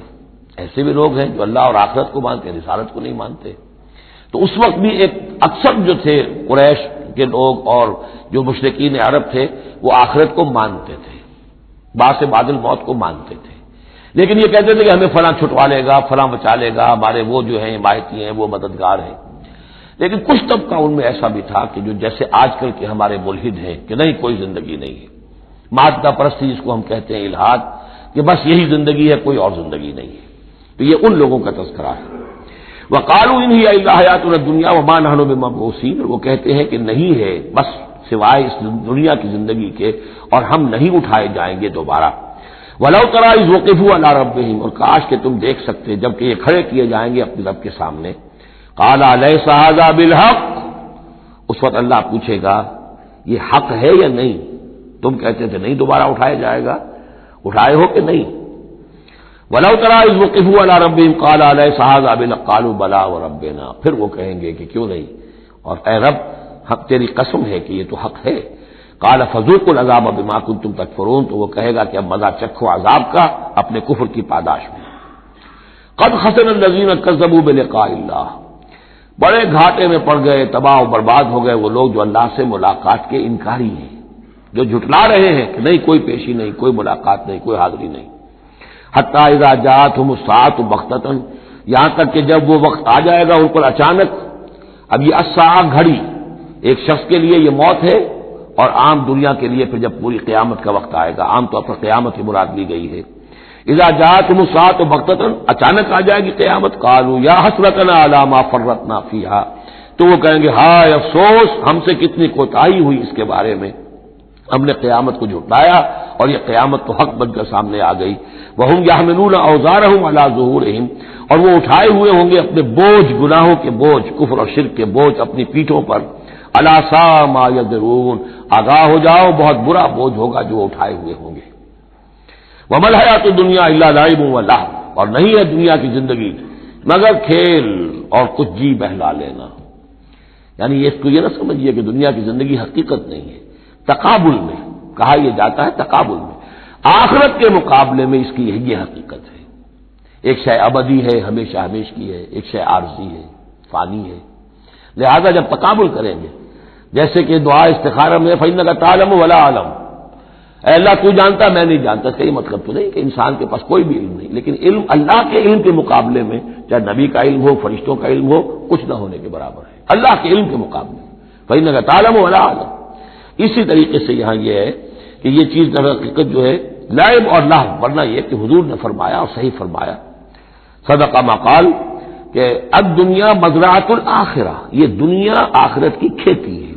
ایسے بھی لوگ ہیں جو اللہ اور آخرت کو مانتے رسالت کو نہیں مانتے۔ تو اس وقت بھی ایک اکثر جو تھے قریش کے لوگ اور جو مشرکین عرب تھے وہ آخرت کو مانتے تھے، بعث بعد الموت کو مانتے تھے، لیکن یہ کہتے تھے کہ ہمیں فلاں چھٹوا لے گا، فلاں بچا لے گا، ہمارے وہ جو ہیں حمایتی ہیں، وہ مددگار ہیں۔ لیکن کچھ طبقہ ان میں ایسا بھی تھا کہ جو جیسے آج کل کے ہمارے ملحد ہیں کہ نہیں کوئی زندگی نہیں ہے، مادہ پرستی جس کو ہم کہتے ہیں الحاد، کہ بس یہی زندگی ہے، کوئی اور زندگی نہیں ہے۔ تو یہ ان لوگوں کا تذکرہ ہے۔ وقالوا ان هي الا حیاتنا الدنیا وما نحن بمبعوثین، وہ کہتے ہیں کہ نہیں ہے بس سوائے اس دنیا کی زندگی کے، اور ہم نہیں اٹھائے جائیں گے دوبارہ۔ ولو تری اذ وقفوا علی ربہم، اور کاش کہ تم دیکھ سکتے جبکہ یہ کھڑے کیے جائیں گے اپنے رب کے سامنے۔ قال الیس ھذا بالحق، اس وقت اللہ پوچھے گا یہ حق ہے یا نہیں؟ تم کہتے تھے نہیں دوبارہ اٹھایا جائے گا، اٹھائے ہو کہ نہیں؟ وَلَوْ تَرَىٰ إِذْ وُقِفُوا عَلَىٰ رَبِّهِمْ قَالَ أَلَيْسَ هَٰذَا بِالْحَقِّ قَالُوا بَلَىٰ وَرَبِّنَا، پھر وہ کہیں گے کہ کیوں نہیں، اور اے رب حق تیری قسم ہے کہ یہ تو حق ہے۔ قَالَ فَذُوقُوا الْعَذَابَ بِمَا كُنتُمْ تَكْفُرُونَ، تو وہ کہے گا کہ اب مزہ چکھو عذاب کا اپنے کفر کی پاداش میں۔ قَدْ خَسِرَ الَّذِينَ كَذَّبُوا بِلِقَاءِ اللَّهِ، بڑے گھاٹے میں پڑ گئے، تباہ و برباد ہو گئے وہ لوگ جو اللہ سے ملاقات کے انکاری ہیں، جو جھٹلا رہے ہیں کہ نہیں کوئی پیشی نہیں، کوئی ملاقات نہیں، کوئی حاضری نہیں۔ حتی اذا جاءتهم الساعة بغتة، یہاں تک کہ جب وہ وقت آ جائے گا ان پر اچانک۔ اب یہ الساعہ گھڑی ایک شخص کے لیے یہ موت ہے، اور عام دنیا کے لیے پھر جب پوری قیامت کا وقت آئے گا، عام طور پر قیامت کی مراد لی گئی ہے۔ اذا جاءتهم الساعة بغتة، اچانک آ جائے گی قیامت، قالوا یا حسرتنا علی ما فرطنا فیہا، تو وہ کہیں گے ہائے افسوس ہم سے کتنی کوتاہی ہوئی اس کے بارے میں، ہم نے قیامت کو جھٹلایا اور یہ قیامت تو حق بن کر سامنے آ گئی۔ وَهُمْ يَحْمِلُونَ أَوْزَارَهُمْ عَلَىٰ ظُهُورِهِمْ، اور وہ اٹھائے ہوئے ہوں گے اپنے بوجھ، گناہوں کے بوجھ، کفر اور شرک کے بوجھ اپنی پیٹھوں پر۔ أَلَا سَاءَ مَا يَزِرُونَ، آگاہ ہو جاؤ بہت برا بوجھ ہوگا جو اٹھائے ہوئے ہوں گے۔ وَمَا الْحَيَاةُ الدُّنْيَا إِلَّا لَعِبٌ وَلَهْوٌ، اور نہیں ہے دنیا کی زندگی مگر کھیل اور کچھ جی بہلا لینا۔ یعنی اس کو یہ نہ سمجھیے کہ دنیا کی زندگی حقیقت نہیں ہے، تقابل میں کہا یہ جاتا ہے، تقابل میں آخرت کے مقابلے میں اس کی یہ حقیقت ہے۔ ایک شے ابدی ہے، ہمیشہ ہمیش کی ہے، ایک شے عارضی ہے، فانی ہے۔ لہذا جب تقابل کریں گے، جیسے کہ دعا استخارہ میں فإنک تعلم ولا أعلم، اے اللہ تو جانتا میں نہیں جانتا، اس کا یہ مطلب تو نہیں کہ انسان کے پاس کوئی بھی علم نہیں، لیکن علم اللہ کے علم کے مقابلے میں، چاہے نبی کا علم ہو، فرشتوں کا علم ہو، کچھ نہ ہونے کے برابر ہے اللہ کے علم کے مقابلے میں۔ فإنک تعلم ولا أعلم، اسی طریقے سے یہاں یہ ہے کہ یہ چیز در حقیقت جو ہے لعب اور لہو، ورنہ یہ کہ حضور نے فرمایا اور صحیح فرمایا، صدق ما قال، کہ الدنیا مزرعۃ الآخرہ، یہ دنیا آخرت کی کھیتی ہے۔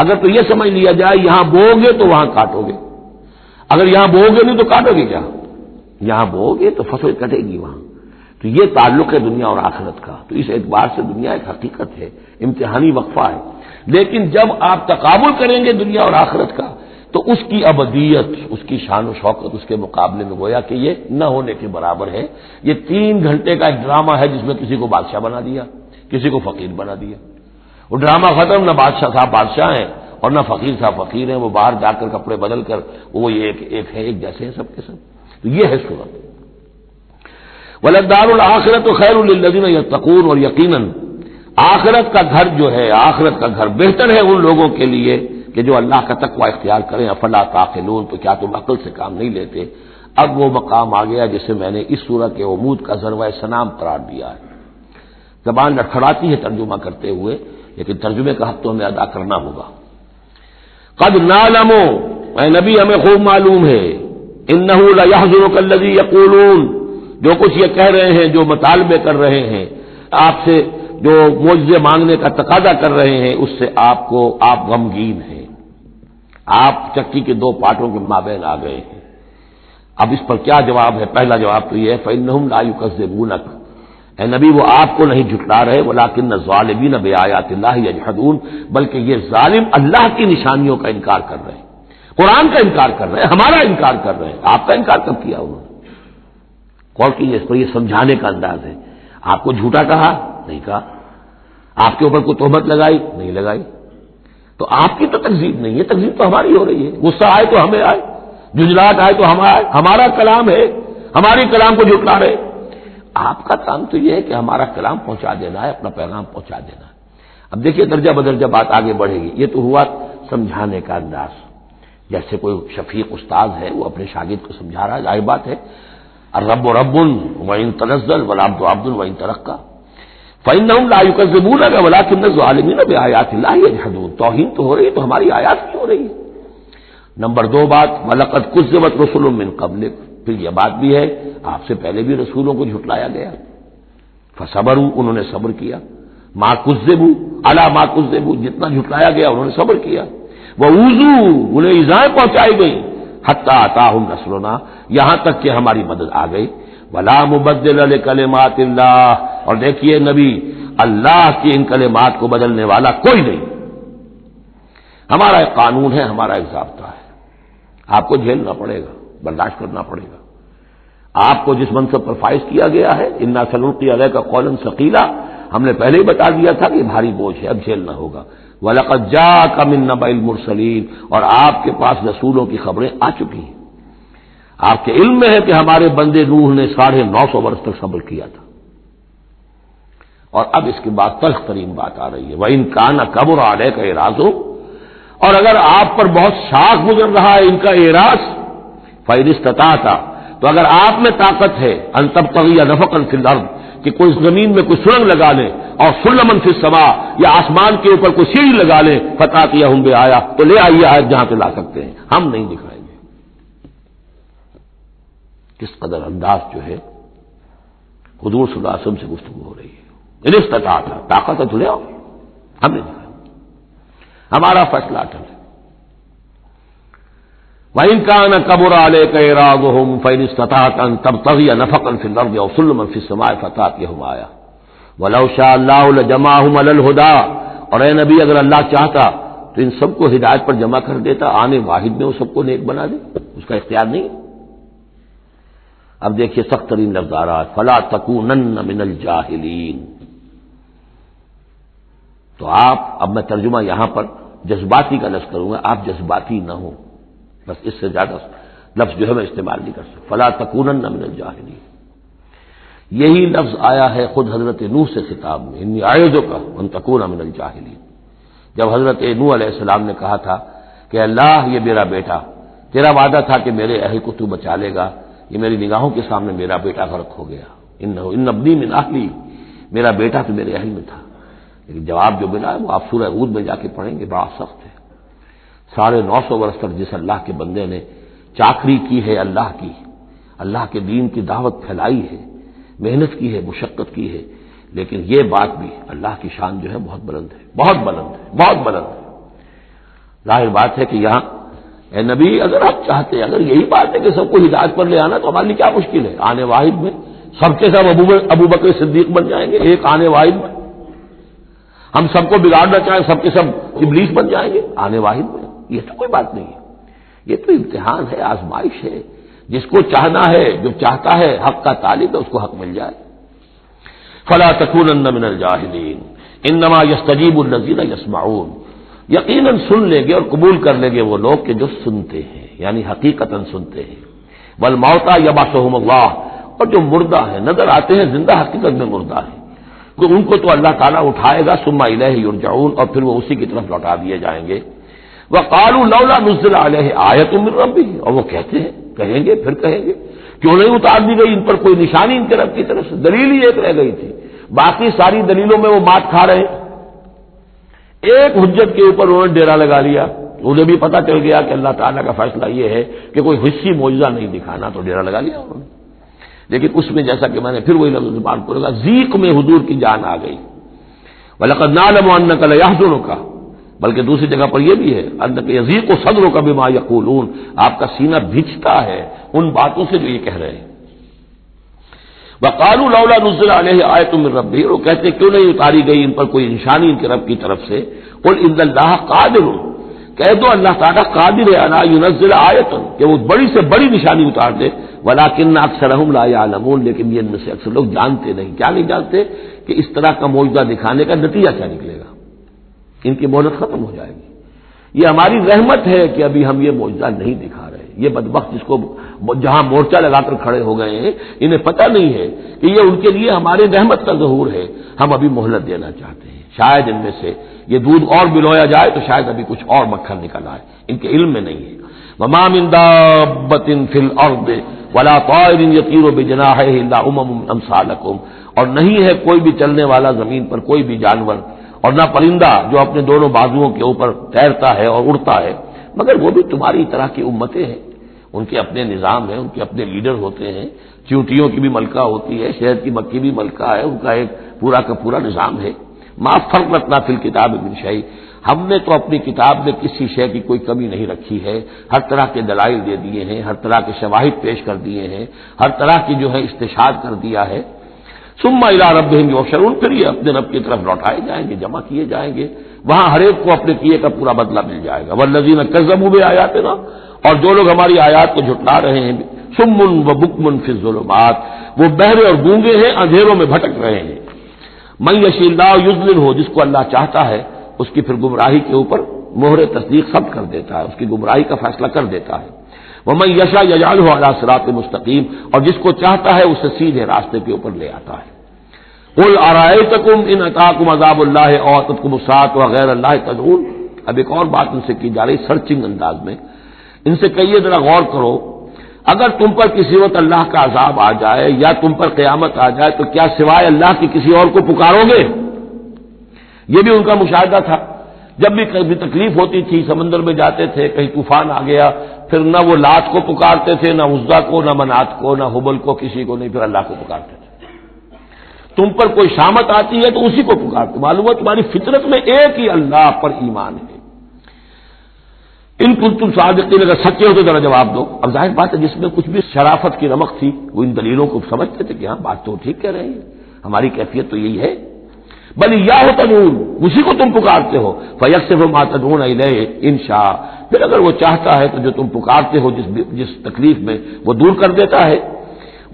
اگر تو یہ سمجھ لیا جائے یہاں بو گے تو وہاں کاٹو گے، اگر یہاں بو گے نہیں تو کاٹو گے کیا؟ یہاں بو گے تو فصل کٹے گی وہاں۔ تو یہ تعلق ہے دنیا اور آخرت کا، تو اس اعتبار سے دنیا ایک حقیقت ہے، امتحانی وقفہ ہے۔ لیکن جب آپ تقابل کریں گے دنیا اور آخرت کا تو اس کی ابدیت، اس کی شان و شوکت اس کے مقابلے میں گویا کہ یہ نہ ہونے کے برابر ہے۔ یہ 3 گھنٹے کا ایک ڈرامہ ہے جس میں کسی کو بادشاہ بنا دیا، کسی کو فقیر بنا دیا، وہ ڈرامہ ختم، نہ بادشاہ صاحب بادشاہ ہیں اور نہ فقیر صاحب فقیر ہیں، وہ باہر جا کر کپڑے بدل کر وہ ایک ہے، ایک جیسے ہیں سب کے سب۔ تو یہ ہے صورت۔ وَلَلدَّارُ الْآخِرَةُ خَيْرٌ لِّلَّذِينَ يَتَّقُونَ، اور یقیناً آخرت کا گھر جو ہے، آخرت کا گھر بہتر ہے ان لوگوں کے لیے کہ جو اللہ کا تقوی اختیار کریں۔ افلا تعقلون، تو کیا تم عقل سے کام نہیں لیتے؟ اب وہ مقام آ گیا جسے میں نے اس سورہ کے عمود کا ذروہ سنام قرار دیا ہے۔ زبان لڑکھڑاتی ہے ترجمہ کرتے ہوئے، لیکن ترجمے کا حق تو ہمیں ادا کرنا ہوگا۔ قد نعلم، اے نبی ہمیں خوب معلوم ہے، انہ لیحزنک الذی یقولون، جو کچھ یہ کہہ رہے ہیں، جو مطالبے کر رہے ہیں آپ سے، جو معجزے مانگنے کا تقاضا کر رہے ہیں، اس سے آپ غمگین ہیں، آپ چکی کے 2 پارٹوں کے مابین آ گئے ہیں۔ اب اس پر کیا جواب ہے؟ پہلا جواب تو یہ ہے فإنہم لا یکذبونک، اے نبی وہ آپ کو نہیں جھٹلا رہے، ولکن الظالمین بآیات اللہ یجحدون، بلکہ یہ ظالم اللہ کی نشانیوں کا انکار کر رہے ہیں، قرآن کا انکار کر رہے ہیں، ہمارا انکار کر رہے ہیں۔ آپ کا انکار کب کیا انہوں نے؟ غور کیجیے، اس پر یہ سمجھانے کا انداز ہے۔ آپ کو جھوٹا کہا؟ نہیں کہا۔ آپ کے اوپر کوئی تہمت لگائی؟ نہیں لگائی۔ تو آپ کی تو تکذیب نہیں ہے، تکذیب تو ہماری ہو رہی ہے۔ غصہ آئے تو ہمیں آئے، جھنجھلاہٹ آئے تو ہمارا کلام ہے، ہماری کلام کو جھٹلا رہے۔ آپ کا کام تو یہ ہے کہ ہمارا کلام پہنچا دینا ہے، اپنا پیغام پہنچا دینا ہے۔ اب دیکھیے درجہ بدرجہ بات آگے بڑھے گی۔ یہ تو ہوا سمجھانے کا انداز، جیسے کوئی شفیق استاد ہے وہ اپنے شاگرد کو سمجھا رہا ہے، ظاہر بات ہے الرب رب وإن تنزل والعبد عبد وإن ترقى فإنهم لا يكذبونك ولكن الظالمين بآيات الله يجحدون۔ توہین تو ہو رہی ہے تو ہماری آیات کی ہو رہی ہے۔ نمبر 2 بات، وَلَقَدْ كُذِّبَتْ رُسُلٌ مِّن قَبْلِكَ، پھر یہ بات بھی ہے آپ سے پہلے بھی رسولوں کو جھٹلایا گیا، فصبروا، انہوں نے صبر کیا، ما کذبوا علی ما کذبوا، جتنا جھٹلایا گیا انہوں نے صبر کیا، وَأُوذُوا، انہیں ایذائیں پہنچائی گئی، حتی اتاہم نصرنا، یہاں تک کہ ہماری مدد آ گئی، وَلَا مُبَدِّلَ لِکَلِمَاتِ اللَّهِ، اور دیکھیے نبی، اللہ کی ان کلمات کو بدلنے والا کوئی نہیں، ہمارا ایک قانون ہے، ہمارا ایک ضابطہ ہے، آپ کو جھیلنا پڑے گا، برداشت کرنا پڑے گا، آپ کو جس منصب پر فائز کیا گیا ہے، اِنَّا سَنُلْقِي عَلَيْكَ قَوْلًا ثَقِيلًا، ہم نے پہلے ہی بتا دیا تھا کہ بھاری بوجھ ہے، اب جھیلنا ہوگا، وَلَقَدْ جَاءَكَ مِن نَّبَإِ الْمُرْسَلِينَ، اور آپ کے پاس رسولوں کی خبریں آ چکی ہیں، آپ کے علم میں ہے کہ ہمارے بندے نوح نے 950 برس تک صبر کیا تھا، اور اب اس کے بعد تلخ ترین بات آ رہی ہے، وَإِن كَانَ كَبُرَ عَلَيْكَ إِعْرَاضُهُ، اور اگر آپ پر بہت شاق گزر رہا ہے ان کا اعراض، فَإِنِ اسْتَطَعْتَ، تو اگر آپ میں طاقت ہے، أَن تَبْتَغِيَ نَفَقًا فِي الْأَرْضِ، کہ کوئی زمین میں کوئی سرنگ لگا لے، اور سلمًا فی السماء، یا آسمان کے اوپر کوئی سیڑھی لگا لے، فَتَأْتِيَهُم بِآیَةٍ، تو لے آئیے آیت جہاں پہ لا سکتے ہیں، ہم نہیں دکھائیں گے۔ کس قدر انداز جو ہے حضور صلی اللہ علیہ وسلم سے گفتگو ہو رہی ہے، ان استطاعت، طاقت ہے تو لے آؤ، ہم نہیں دکھائیں گے، ہمارا فیصلہ اٹل ہے۔ وَإِن كَانَ كَبُرَ عَلَيْكَ إِعْرَاضُهُمْ فَإِنِ اسْتَطَعْتَ أَن تَبْتَغِيَ نَفَقًا فِي الْأَرْضِ أَوْ سُلَّمًا فِي السَّمَاءِ فَتَأْتِيَهُمْ آیَةٌ وَلَوْ شَاءَ اللَّهُ لَجَمَعَهُمْ عَلَى الْهُدَىٰ، اور اے نبی اگر اللہ چاہتا تو ان سب کو ہدایت پر جمع کر دیتا، آنے واحد میں وہ سب کو نیک بنا دے، اس کا اختیار نہیں ہے۔ اب دیکھیے سخت ترین لفظ آ رہا ہے، فَلَا تَكُونَنَّ مِنَ الْجَاهِلِينَ، تو آپ، اب میں ترجمہ یہاں پر جذباتی کا لفظ کروں گا، آپ جذباتی نہ ہوں، بس اس سے زیادہ لفظ جو ہے میں استعمال نہیں کر سکتا، فَلَا تَكُونَنَّ مِنَ الْجَاهِلِينَ، یہی لفظ آیا ہے خود حضرت نوح سے خطاب میں، انی اعوذک ان تکون من الجاہلین، جب حضرت نوح علیہ السلام نے کہا تھا کہ اللہ یہ میرا بیٹا، تیرا وعدہ تھا کہ میرے اہل کو تو بچا لے گا، یہ میری نگاہوں کے سامنے میرا بیٹا غرق ہو گیا، ان ابنی من اہلی، میرا بیٹا تو میرے اہل میں تھا، لیکن جواب جو ملا ہے وہ آپ سورہ ہود میں جا کے پڑھیں گے، بڑا سخت ہے۔ 950 برس تک جس اللہ کے بندے نے چاکری کی ہے اللہ کی، اللہ کے دین کی دعوت پھیلائی ہے، محنت کی ہے، مشقت کی ہے، لیکن یہ بات بھی اللہ کی شان جو ہے بہت بلند ہے، بہت بلند ہے، بہت بلند ہے۔ ظاہر بات ہے کہ یہاں اے نبی اگر آپ چاہتے، اگر یہی بات ہے کہ سب کو ہدایت پر لے آنا، تو ہمارے لیے کیا مشکل ہے، آنے واحد میں سب کے سب ابو بکر صدیق بن جائیں گے، ایک آنے واحد میں ہم سب کو بگاڑنا چاہیں، سب کے سب ابلیس بن جائیں گے آنے واحد میں، یہ تو کوئی بات نہیں ہے، یہ تو امتحان ہے، آزمائش ہے، جس کو چاہنا ہے، جو چاہتا ہے حق کا طالب ہے، اس کو حق مل جائے۔ فلا تکونن من الجاہلین انما یستجیب الذین یسمعون، یقیناً سن لیں گے اور قبول کر لیں گے وہ لوگ کہ جو سنتے ہیں، یعنی حقیقتاً سنتے ہیں، والموتى یبعثهم اللہ، اور جو مردہ ہیں نظر آتے ہیں زندہ، حقیقت میں مردہ ہیں، تو ان کو تو اللہ تعالیٰ اٹھائے گا، ثم الیہ یرجعون، اور پھر وہ اسی کی طرف لوٹا دیے جائیں گے۔ وقالوا لولا نزل علیہ آیۃ من ربہ، اور وہ کہتے ہیں، کہیں گے پھر کہیں گے، کیوں نہیں اتار دی گئی ان پر کوئی نشانی ان کے رب کی طرف سے، دلیل ہی ایک رہ گئی تھی، باقی ساری دلیلوں میں وہ مات کھا رہے ہیں، ایک حجت کے اوپر انہوں نے ڈیرا لگا لیا، انہیں بھی پتہ چل گیا کہ اللہ تعالیٰ کا فیصلہ یہ ہے کہ کوئی حصی معجزہ نہیں دکھانا، تو ڈیرا لگا لیا انہوں نے۔ لیکن اس میں جیسا کہ میں نے پھر وہی لفظ زبان کو لگا، ذیق میں حضور کی جان آ گئی، وَلَقَدْ نَعْلَمُ أَنَّكَ لَيَحْزُنُكَ، بلکہ دوسری جگہ پر یہ بھی ہے، اَنَّكَ يَضِيقُ صَدْرُكَ بِمَا يَقُولُونَ، آپ کا سینہ بھجتا ہے ان باتوں سے جو یہ کہہ رہے ہیں۔ وَقَالُوا لَوْلَا نُزِّلَ عَلَيْهِ آیَةٌ مِّن رَّبِّهِ، وہ کہتے ہیں کیوں نہیں اتاری گئی ان پر کوئی نشانی ان کے رب کی طرف سے، قُلْ إِنَّ اللَّهَ قَادِرٌ، کہہ دو اللہ تعالیٰ قادر ہے عَلَىٰ يُنَزِّلَ آیَةً، کہ وہ بڑی سے بڑی نشانی اتار دے، وَلَٰكِنَّ أَكْثَرَهُمْ لَا يَعْلَمُونَ، لیکن یہ ان میں سے اکثر لوگ جانتے نہیں، کیا نہیں جانتے کہ اس طرح کا معجزہ دکھانے کا نتیجہ کیا نکلے گا، ان کی مہلت ختم ہو جائے گی۔ یہ ہماری رحمت ہے کہ ابھی ہم یہ معجزہ نہیں دکھا رہے، یہ بدبخت جس کو جہاں مورچہ لگا کر کھڑے ہو گئے ہیں، انہیں پتہ نہیں ہے کہ یہ ان کے لیے ہماری رحمت کا ظہور ہے، ہم ابھی مہلت دینا چاہتے ہیں، شاید ان میں سے یہ دودھ اور بلویا جائے تو شاید ابھی کچھ اور مکھن نکل آئے، ان کے علم میں نہیں ہے۔ وَمَا مِن دَابَّةٍ فِي الْأَرْضِ وَلَا طَائِرٍ يَطِيرُ بِجَنَاحَيْهِ إِلَّا أُمَمٌ أَمْثَالُكُمْ، اور نہیں ہے کوئی بھی چلنے والا زمین پر کوئی بھی جانور، اور نہ پرندہ جو اپنے دونوں بازوؤں کے اوپر تیرتا ہے اور اڑتا ہے، مگر وہ بھی تمہاری طرح کی امتیں ہیں، ان کے اپنے نظام ہیں، ان کے اپنے لیڈر ہوتے ہیں، چیونٹیوں کی بھی ملکہ ہوتی ہے، شہد کی مکھی بھی ملکہ ہے، ان کا ایک پورا کا پورا نظام ہے۔ ما فرطنا فی الکتاب من شیء، ہم نے تو اپنی کتاب میں کسی شے کی کوئی کمی نہیں رکھی ہے، ہر طرح کے دلائل دے دیے ہیں، ہر طرح کے شواہد پیش کر دیے ہیں، ہر طرح کی جو ہے استشہاد کر دیا ہے۔ ثم الی ربہم یحشرون، پھر یہ اپنے رب کی طرف لوٹائے جائیں گے، جمع کیے جائیں گے، وہاں ہر ایک کو اپنے کیے کا پورا بدلہ مل جائے گا۔ والذین کذبوا بآیاتنا، اور جو لوگ ہماری آیات کو جھٹلا رہے ہیں، صم و بکم فی الظلمات، وہ بہرے اور گونگے ہیں، اندھیروں میں بھٹک رہے ہیں۔ من یشاء اللہ یضللہ، جس کو اللہ چاہتا ہے اس کی پھر گمراہی کے اوپر مہر تصدیق ثبت کر دیتا ہے، اس کی گمراہی کا فیصلہ کر دیتا ہے۔ ومن یشاء یجعلہ علی صراط مستقیم، اور جس کو چاہتا ہے اسے سیدھے راستے کے اوپر لے آتا ہے۔ قل ارأیتکم ان اتاکم عذاب اللہ او اتتکم الساعۃ وغیر اللہ تدعون، اب ایک اور بات ان سے کی جا رہی سرچنگ انداز میں، ان سے کہیے ذرا غور کرو، اگر تم پر کسی وقت اللہ کا عذاب آ جائے یا تم پر قیامت آ جائے تو کیا سوائے اللہ کی کسی اور کو پکارو گے؟ یہ بھی ان کا مشاہدہ تھا، جب بھی کبھی تکلیف ہوتی تھی سمندر میں جاتے تھے، کہیں طوفان آ گیا، پھر نہ وہ لات کو پکارتے تھے، نہ عزا کو، نہ منات کو، نہ حبل کو، کسی کو نہیں، پھر اللہ کو پکارتے تھے۔ تم پر کوئی شامت آتی ہے تو اسی کو پکارتے، معلوم ہے تمہاری فطرت میں ایک ہی اللہ پر ایمان ہے۔ ان کنتم صادقین، اگر سچے ہو تو ذرا جواب دو۔ اب ظاہر بات ہے جس میں کچھ بھی شرافت کی رمق تھی وہ ان دلیلوں کو سمجھتے تھے کہ ہاں بات تو ٹھیک کہہ رہے ہیں، ہماری کیفیت تو یہی ہے۔ بل ایاہ تدعون، اسی کو تم پکارتے ہو، فیکشف ما تدعون الیہ ان شاء، پھر اگر وہ چاہتا ہے تو جو تم پکارتے ہو جس تکلیف میں وہ دور کر دیتا ہے۔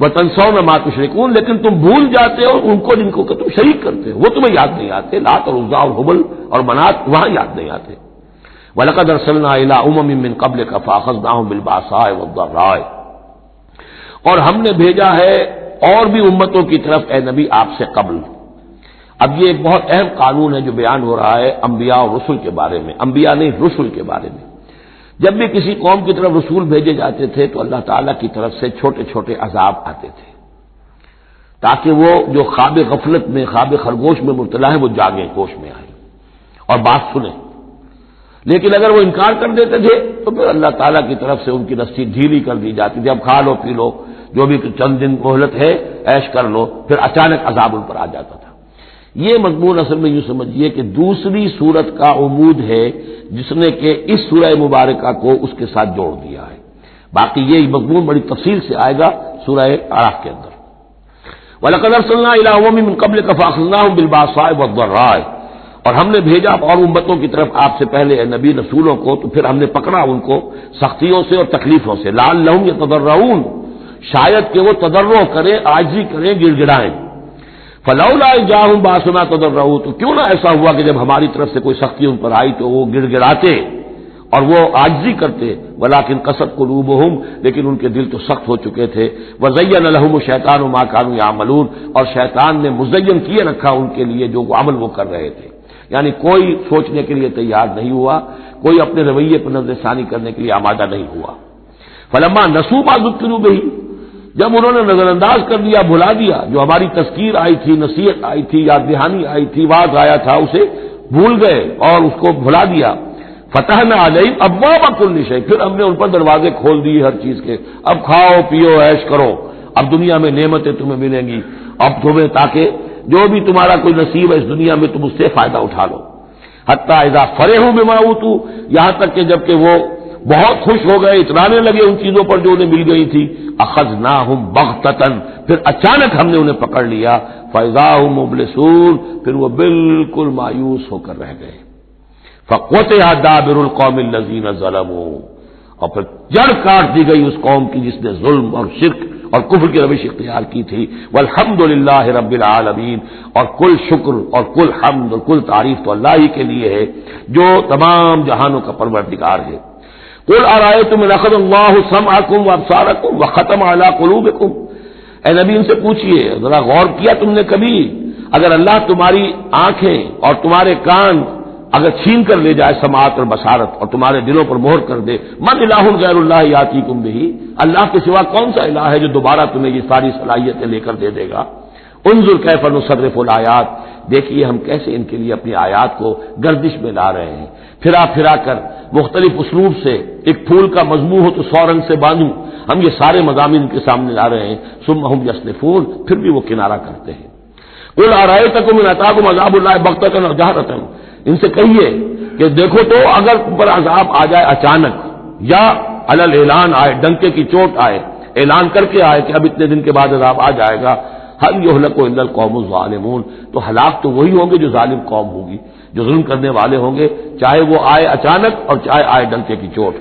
وتنسون ما تشرکون، لیکن تم بھول جاتے ہو ان کو جن کو کہ تم شریک کرتے ہو، وہ تمہیں یاد نہیں آتے، لات اور عزا اور حبل اور منات وہاں یاد نہیں آتے۔ وَلَقَدْ أَرْسَلْنَا إِلَىٰ أُمَمٍ مِّن قَبْلِكَ فَأَخَذْنَاهُم بِالْبَأْسَاءِ وَالضَّرَّاءِ، اور ہم نے بھیجا ہے اور بھی امتوں کی طرف اے نبی آپ سے قبل۔ اب یہ ایک بہت اہم قانون ہے جو بیان ہو رہا ہے انبیاء اور رسل کے بارے میں، انبیاء نہیں رسل کے بارے میں۔ جب بھی کسی قوم کی طرف رسول بھیجے جاتے تھے تو اللہ تعالیٰ کی طرف سے چھوٹے چھوٹے عذاب آتے تھے تاکہ وہ جو خواب غفلت میں، خواب خرگوش میں مبتلا ہے وہ جاگیں، ہوش میں آئیں اور بات سنیں۔ لیکن اگر وہ انکار کر دیتے تھے تو پھر اللہ تعالیٰ کی طرف سے ان کی رسی ڈھیلی کر دی جاتی تھی، اب کھا لو پی لو، جو بھی چند دن مہلت ہے عیش کر لو، پھر اچانک عذاب ان پر آ جاتا تھا۔ یہ مضمون اصل میں یوں سمجھیے کہ دوسری سورت کا عمود ہے جس نے کہ اس سورہ مبارکہ کو اس کے ساتھ جوڑ دیا ہے، باقی یہ مضمون بڑی تفصیل سے آئے گا سورہ اعراف کے اندر۔ وَلَقَدْ أَرْسَلْنَا إِلَىٰ أُمَمٍ مِّن قَبْلِكَ فَأَخَذْنَاهُم بِالْبَأْسَاءِ وَالضَّرَّاءِ، اور ہم نے بھیجا اور امتوں کی طرف آپ سے پہلے نبی رسولوں کو تو پھر ہم نے پکڑا ان کو سختیوں سے اور تکلیفوں سے، لعلہم یتضرعون، شاید کہ وہ تضرع کریں، عاجزی کریں، گڑ گڑائیں۔ فلولا اذ جاءہم باسنا تضرعوا، تو کیوں نہ ایسا ہوا کہ جب ہماری طرف سے کوئی سختی ان پر آئی تو وہ گڑ گڑاتے اور وہ عاجزی کرتے، ولکن قست قلوبہم، لیکن ان کے دل تو سخت ہو چکے تھے۔ وزین لہم الشیطان ما كانوا يعملون، اور شیطان نے مزین کیے رکھا ان کے لیے جو عمل وہ کر رہے تھے، یعنی کوئی سوچنے کے لیے تیار نہیں ہوا، کوئی اپنے رویے پر نظر ثانی کرنے کے لیے آمادہ نہیں ہوا۔ فلما نسوا ما ذکروا بہ، جب انہوں نے نظر انداز کر دیا، بھلا دیا، جو ہماری تذکیر آئی تھی، نصیحت آئی تھی، یاد دہانی آئی تھی، واعظ آیا تھا، اسے بھول گئے اور اس کو بھلا دیا۔ فتحنا علیہم ابواب کل شیء، پھر ہم نے ان پر دروازے کھول دیے ہر چیز کے، اب کھاؤ پیو عیش کرو، اب دنیا میں نعمتیں تمہیں ملیں گی، اب تمہیں تاکہ جو بھی تمہارا کوئی نصیب ہے اس دنیا میں تم اس سے فائدہ اٹھا لو۔ حتی اذا فرحوا بما اوتوا، یہاں تک کہ جب کہ وہ بہت خوش ہو گئے، اترانے لگے ان چیزوں پر جو انہیں مل گئی تھی، اخذناہم بغتۃ، پھر اچانک ہم نے انہیں پکڑ لیا، فاذا هم مبلسون، پھر وہ بالکل مایوس ہو کر رہ گئے۔ فقطع دابر القوم الذین ظلموا، اور پھر جڑ کاٹ دی گئی اس قوم کی جس نے ظلم اور شرک اور کفر کی روش اختیار کی تھی۔ والحمدللہ رب العالمین، اور کل شکر اور کل حمد اور کل تعریف تو اللہ ہی کے لیے ہے جو تمام جہانوں کا پروردگار ہے۔ قل ارأیتم ان اخذ اللہ سمعکم وابصارکم وختم علی قلوبکم، اے نبی ان سے پوچھئے، ذرا غور کیا تم نے کبھی، اگر اللہ تمہاری آنکھیں اور تمہارے کان اگر چھین کر لے جائے سماعت اور بصارت اور تمہارے دلوں پر مہر کر دے، من الہ غیر اللہ یاتیکم بہ، اللہ کے سوا کون سا الہ ہے جو دوبارہ تمہیں یہ ساری صلاحیتیں لے کر دے دے گا۔ انظر کیف نصرف الآیات، دیکھیے ہم کیسے ان کے لیے اپنی آیات کو گردش میں لا رہے ہیں، پھرا پھرا کر مختلف اسلوب سے۔ ایک پھول کا مضمون ہو تو 100 رنگ سے باندھوں، ہم یہ سارے مضامین ان کے سامنے لا رہے ہیں۔ ثم ہم یصرفون، پھر بھی وہ کنارہ کرتے ہیں۔ قل ارأیتکم ان اتاکم عذاب اللہ بغتۃ و جہرۃ، ان سے کہیے کہ دیکھو تو اگر اوپر عذاب آ جائے اچانک، یا علی الاعلان آئے، ڈنکے کی چوٹ آئے، اعلان کر کے آئے کہ اب اتنے دن کے بعد عذاب آ جائے گا، هل يهلك الا القوم الظالمون، تو ہلاک تو وہی ہوں گے جو ظالم قوم ہوگی، جو ظلم کرنے والے ہوں گے، چاہے وہ آئے اچانک اور چاہے آئے ڈنکے کی چوٹ۔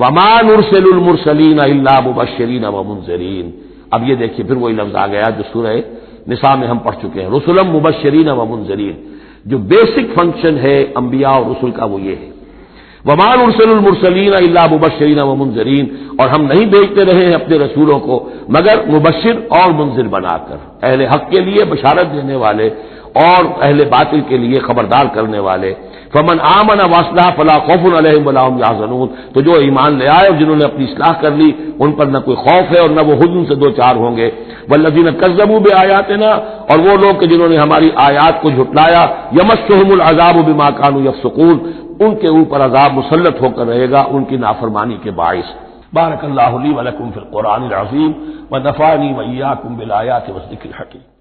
وما نرسل المرسلین الا مبشرین ومنذرین، اب یہ دیکھیے پھر وہی لفظ آ گیا جو سورہ نساء میں ہم پڑھ چکے ہیں، رسلا مبشرین ومنذرین، جو بیسک فنکشن ہے انبیاء اور رسل کا وہ یہ ہے۔ وما نرسل المرسلین الا مبشرین ومنذرین، اور ہم نہیں بھیجتے رہے ہیں اپنے رسولوں کو مگر مبشر اور منذر بنا کر، اہل حق کے لیے بشارت دینے والے اور اہل باطل کے لیے خبردار کرنے والے۔ فمن آمن واصلح فلا خوف علیہم ولا هم يحزنون، تو جو ایمان لے آئے اور جنہوں نے اپنی اصلاح کر لی ان پر نہ کوئی خوف ہے اور نہ وہ حزن سے دو چار ہوں گے۔ والذین کذبوا بآیاتنا، اور وہ لوگ کہ جنہوں نے ہماری آیات کو جھٹلایا، یمسهم العذاب بما كانوا يفسقون، ان کے اوپر عذاب مسلط ہو کر رہے گا ان کی نافرمانی کے باعث۔ بارک اللہ لی ولکم فی القرآن العظیم ونفعنی وإیاکم بالآیات والذکر الحکیم۔